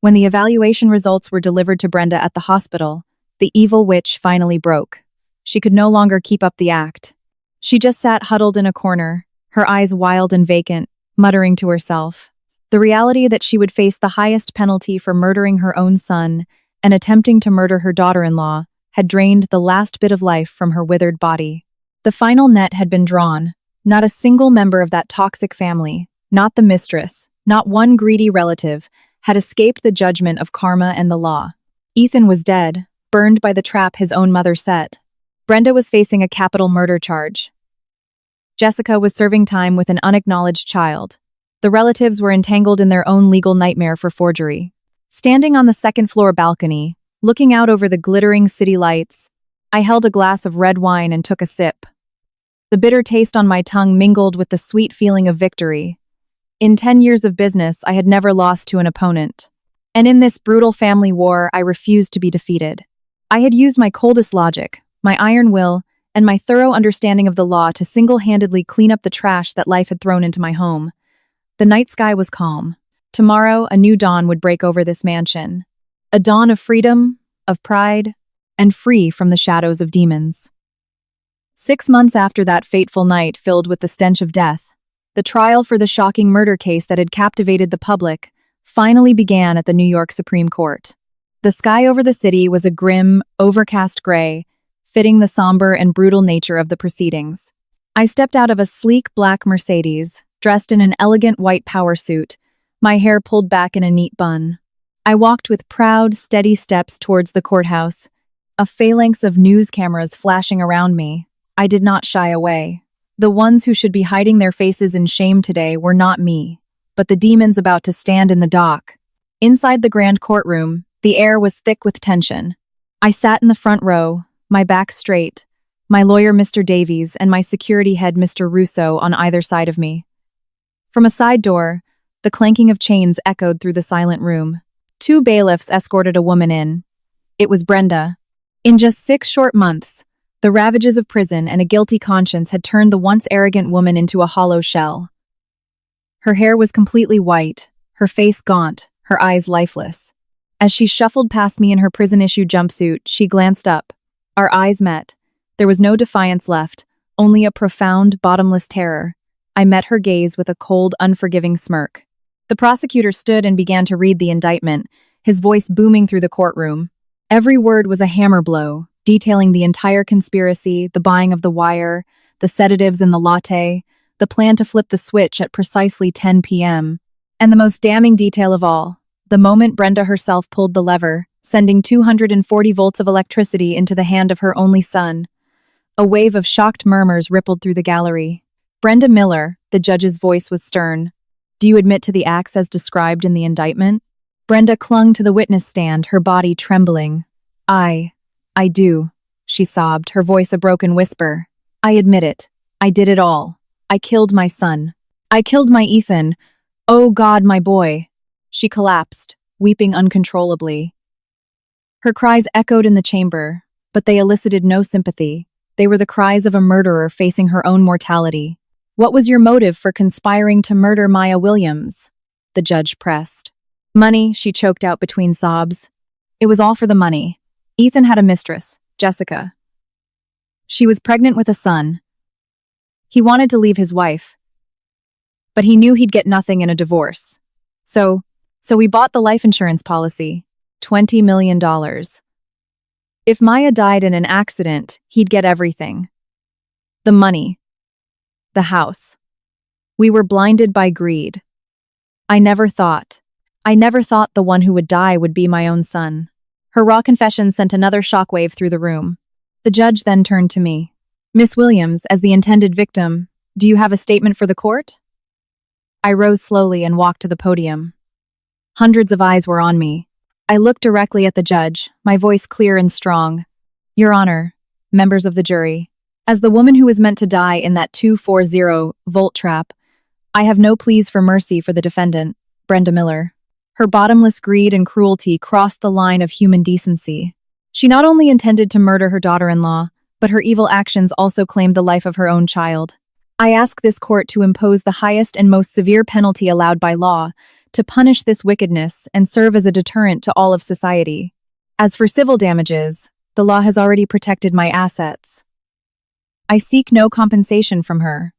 When the evaluation results were delivered to Brenda at the hospital, the evil witch finally broke. She could no longer keep up the act. She just sat huddled in a corner, her eyes wild and vacant, muttering to herself. The reality that she would face the highest penalty for murdering her own son and attempting to murder her daughter-in-law had drained the last bit of life from her withered body. The final net had been drawn. Not a single member of that toxic family, not the mistress, not one greedy relative, had escaped the judgment of karma and the law. Ethan was dead, burned by the trap his own mother set. Brenda was facing a capital murder charge. Jessica was serving time with an unacknowledged child. The relatives were entangled in their own legal nightmare for forgery. Standing on the second-floor balcony, looking out over the glittering city lights, I held a glass of red wine and took a sip. The bitter taste on my tongue mingled with the sweet feeling of victory. In 10 years of business, I had never lost to an opponent. And in this brutal family war, I refused to be defeated. I had used my coldest logic, my iron will, and my thorough understanding of the law to single-handedly clean up the trash that life had thrown into my home. The night sky was calm. Tomorrow, a new dawn would break over this mansion. A dawn of freedom, of pride, and free from the shadows of demons. 6 months after that fateful night filled with the stench of death, the trial for the shocking murder case that had captivated the public finally began at the New York Supreme Court. The sky over the city was a grim, overcast gray, fitting the somber and brutal nature of the proceedings. I stepped out of a sleek black Mercedes, dressed in an elegant white power suit, my hair pulled back in a neat bun. I walked with proud, steady steps towards the courthouse, a phalanx of news cameras flashing around me. I did not shy away. The ones who should be hiding their faces in shame today were not me, but the demons about to stand in the dock. Inside the grand courtroom, the air was thick with tension. I sat in the front row, my back straight, my lawyer Mr. Davies and my security head Mr. Russo on either side of me. From a side door, the clanking of chains echoed through the silent room. 2 bailiffs escorted a woman in. It was Brenda. In just 6 short months, the ravages of prison and a guilty conscience had turned the once arrogant woman into a hollow shell. Her hair was completely white, her face gaunt, her eyes lifeless. As she shuffled past me in her prison-issued jumpsuit, she glanced up. Our eyes met. There was no defiance left, only a profound, bottomless terror. I met her gaze with a cold, unforgiving smirk. The prosecutor stood and began to read the indictment, his voice booming through the courtroom. Every word was a hammer blow, detailing the entire conspiracy, the buying of the wire, the sedatives in the latte, the plan to flip the switch at precisely 10 p.m. And the most damning detail of all, the moment Brenda herself pulled the lever, sending 240 volts of electricity into the hand of her only son. A wave of shocked murmurs rippled through the gallery. Brenda Miller, the judge's voice was stern. Do you admit to the acts as described in the indictment? Brenda clung to the witness stand, her body trembling. I do, she sobbed, her voice a broken whisper. I admit it. I did it all. I killed my son. I killed my Ethan. Oh God, my boy. She collapsed, weeping uncontrollably. Her cries echoed in the chamber, but they elicited no sympathy. They were the cries of a murderer facing her own mortality. What was your motive for conspiring to murder Maya Williams? The judge pressed. Money, she choked out between sobs. It was all for the money. Ethan had a mistress, Jessica. She was pregnant with a son. He wanted to leave his wife, but he knew he'd get nothing in a divorce. So we bought the life insurance policy, $20 million. If Maya died in an accident, he'd get everything. The money. The house. We were blinded by greed. I never thought. I never thought the one who would die would be my own son. Her raw confession sent another shockwave through the room. The judge then turned to me. Miss Williams, as the intended victim, do you have a statement for the court? I rose slowly and walked to the podium. Hundreds of eyes were on me. I looked directly at the judge, my voice clear and strong. Your Honor, members of the jury, as the woman who was meant to die in that 240-volt trap, I have no pleas for mercy for the defendant, Brenda Miller. Her bottomless greed and cruelty crossed the line of human decency. She not only intended to murder her daughter-in-law, but her evil actions also claimed the life of her own child. I ask this court to impose the highest and most severe penalty allowed by law, to punish this wickedness and serve as a deterrent to all of society. As for civil damages, the law has already protected my assets. I seek no compensation from her.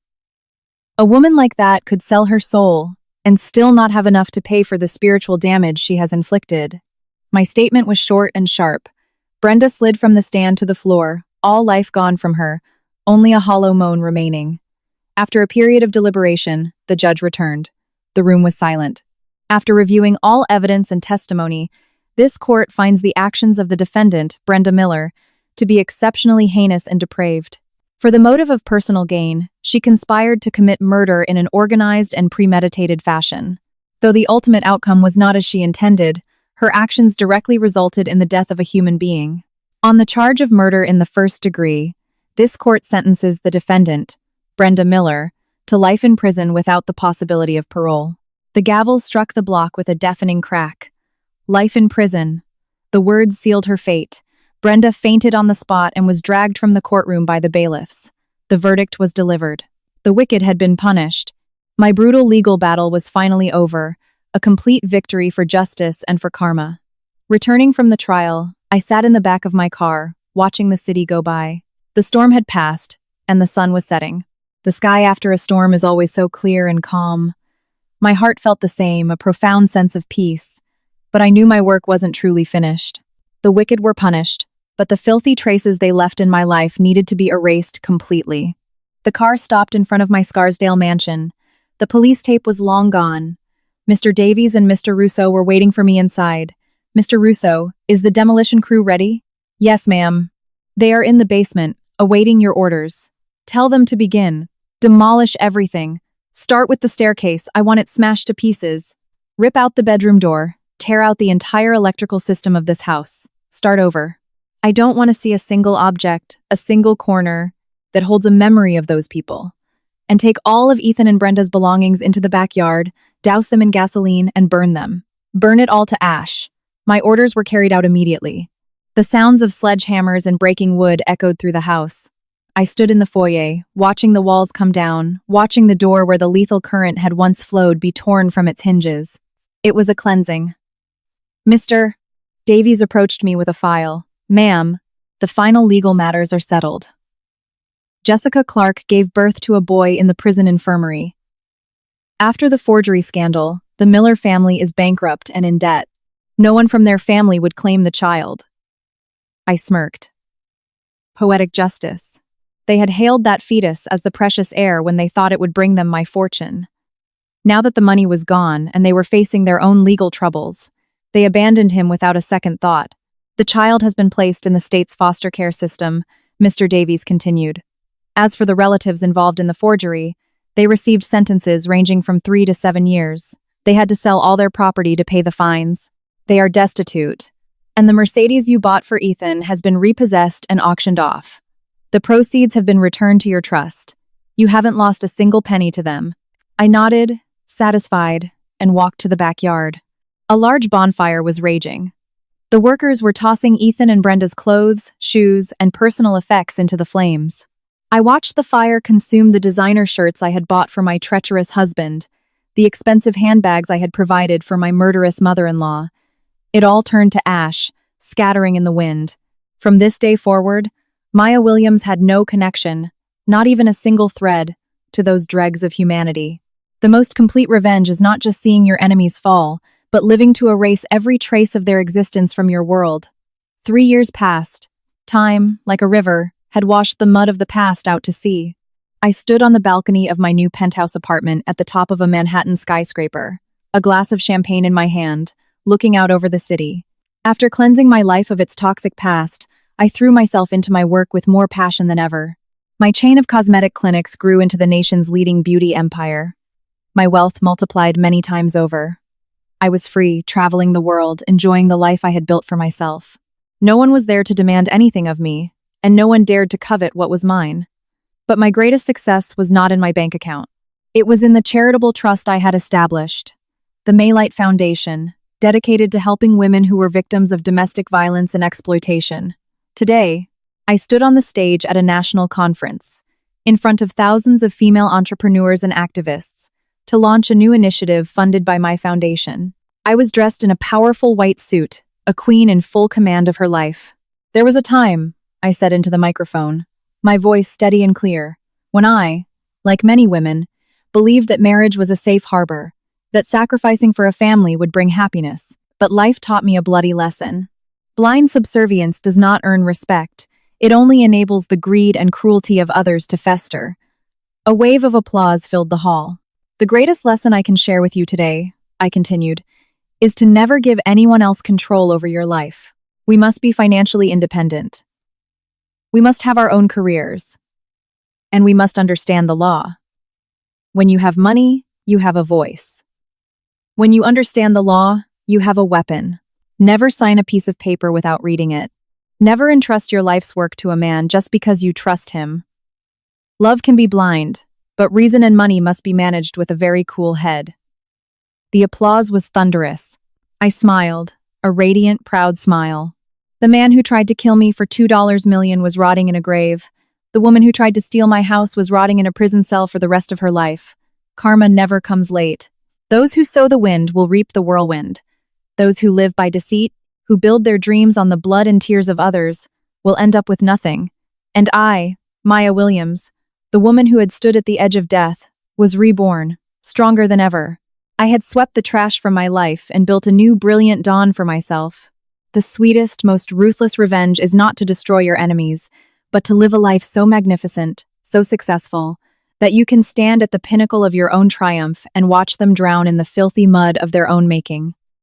A woman like that could sell her soul and still not have enough to pay for the spiritual damage she has inflicted. My statement was short and sharp. Brenda slid from the stand to the floor, all life gone from her, only a hollow moan remaining. After a period of deliberation, the judge returned. The room was silent. After reviewing all evidence and testimony, this court finds the actions of the defendant, Brenda Miller, to be exceptionally heinous and depraved. For the motive of personal gain, she conspired to commit murder in an organized and premeditated fashion. Though the ultimate outcome was not as she intended, her actions directly resulted in the death of a human being. On the charge of murder in the first degree, this court sentences the defendant, Brenda Miller, to life in prison without the possibility of parole. The gavel struck the block with a deafening crack. Life in prison. The words sealed her fate. Brenda fainted on the spot and was dragged from the courtroom by the bailiffs. The verdict was delivered. The wicked had been punished. My brutal legal battle was finally over, a complete victory for justice and for karma. Returning from the trial, I sat in the back of my car, watching the city go by. The storm had passed, and the sun was setting. The sky after a storm is always so clear and calm. My heart felt the same, a profound sense of peace. But I knew my work wasn't truly finished. The wicked were punished, but the filthy traces they left in my life needed to be erased completely. The car stopped in front of my Scarsdale mansion. The police tape was long gone. Mr. Davies and Mr. Russo were waiting for me inside. Mr. Russo, is the demolition crew ready? Yes, ma'am. They are in the basement, awaiting your orders. Tell them to begin. Demolish everything. Start with the staircase, I want it smashed to pieces. Rip out the bedroom door. Tear out the entire electrical system of this house. Start over. I don't want to see a single object, a single corner, that holds a memory of those people. And take all of Ethan and Brenda's belongings into the backyard, douse them in gasoline, and burn them. Burn it all to ash. My orders were carried out immediately. The sounds of sledgehammers and breaking wood echoed through the house. I stood in the foyer, watching the walls come down, watching the door where the lethal current had once flowed be torn from its hinges. It was a cleansing. Mr. Davies approached me with a file. Ma'am, the final legal matters are settled. Jessica Clark gave birth to a boy in the prison infirmary. After the forgery scandal, the Miller family is bankrupt and in debt. No one from their family would claim the child. I smirked. Poetic justice. They had hailed that fetus as the precious heir when they thought it would bring them my fortune. Now that the money was gone and they were facing their own legal troubles, they abandoned him without a second thought. The child has been placed in the state's foster care system, Mr. Davies continued. As for the relatives involved in the forgery, they received sentences ranging from 3 to 7 years. They had to sell all their property to pay the fines. They are destitute. And the Mercedes you bought for Ethan has been repossessed and auctioned off. The proceeds have been returned to your trust. You haven't lost a single penny to them. I nodded, satisfied, and walked to the backyard. A large bonfire was raging. The workers were tossing Ethan and Brenda's clothes, shoes, and personal effects into the flames. I watched the fire consume the designer shirts I had bought for my treacherous husband, the expensive handbags I had provided for my murderous mother-in-law. It all turned to ash, scattering in the wind. From this day forward, Maya Williams had no connection, not even a single thread, to those dregs of humanity. The most complete revenge is not just seeing your enemies fall, but living to erase every trace of their existence from your world. 3 years passed. Time, like a river, had washed the mud of the past out to sea. I stood on the balcony of my new penthouse apartment at the top of a Manhattan skyscraper, a glass of champagne in my hand, looking out over the city. After cleansing my life of its toxic past, I threw myself into my work with more passion than ever. My chain of cosmetic clinics grew into the nation's leading beauty empire. My wealth multiplied many times over. I was free, traveling the world, enjoying the life I had built for myself. No one was there to demand anything of me, and no one dared to covet what was mine. But my greatest success was not in my bank account. It was in the charitable trust I had established, the Maylight Foundation, dedicated to helping women who were victims of domestic violence and exploitation. Today, I stood on the stage at a national conference, in front of thousands of female entrepreneurs and activists, to launch a new initiative funded by my foundation. I was dressed in a powerful white suit, a queen in full command of her life. There was a time, I said into the microphone, my voice steady and clear, when I, like many women, believed that marriage was a safe harbor, that sacrificing for a family would bring happiness. But life taught me a bloody lesson. Blind subservience does not earn respect. It only enables the greed and cruelty of others to fester. A wave of applause filled the hall. The greatest lesson I can share with you today, I continued, is to never give anyone else control over your life. We must be financially independent. We must have our own careers. And we must understand the law. When you have money, you have a voice. When you understand the law, you have a weapon. Never sign a piece of paper without reading it. Never entrust your life's work to a man just because you trust him. Love can be blind, but reason and money must be managed with a very cool head. The applause was thunderous. I smiled, a radiant, proud smile. The man who tried to kill me for $2 million was rotting in a grave. The woman who tried to steal my house was rotting in a prison cell for the rest of her life. Karma never comes late. Those who sow the wind will reap the whirlwind. Those who live by deceit, who build their dreams on the blood and tears of others, will end up with nothing. And I, Maya Williams, the woman who had stood at the edge of death, was reborn, stronger than ever. I had swept the trash from my life and built a new brilliant dawn for myself. The sweetest, most ruthless revenge is not to destroy your enemies, but to live a life so magnificent, so successful, that you can stand at the pinnacle of your own triumph and watch them drown in the filthy mud of their own making.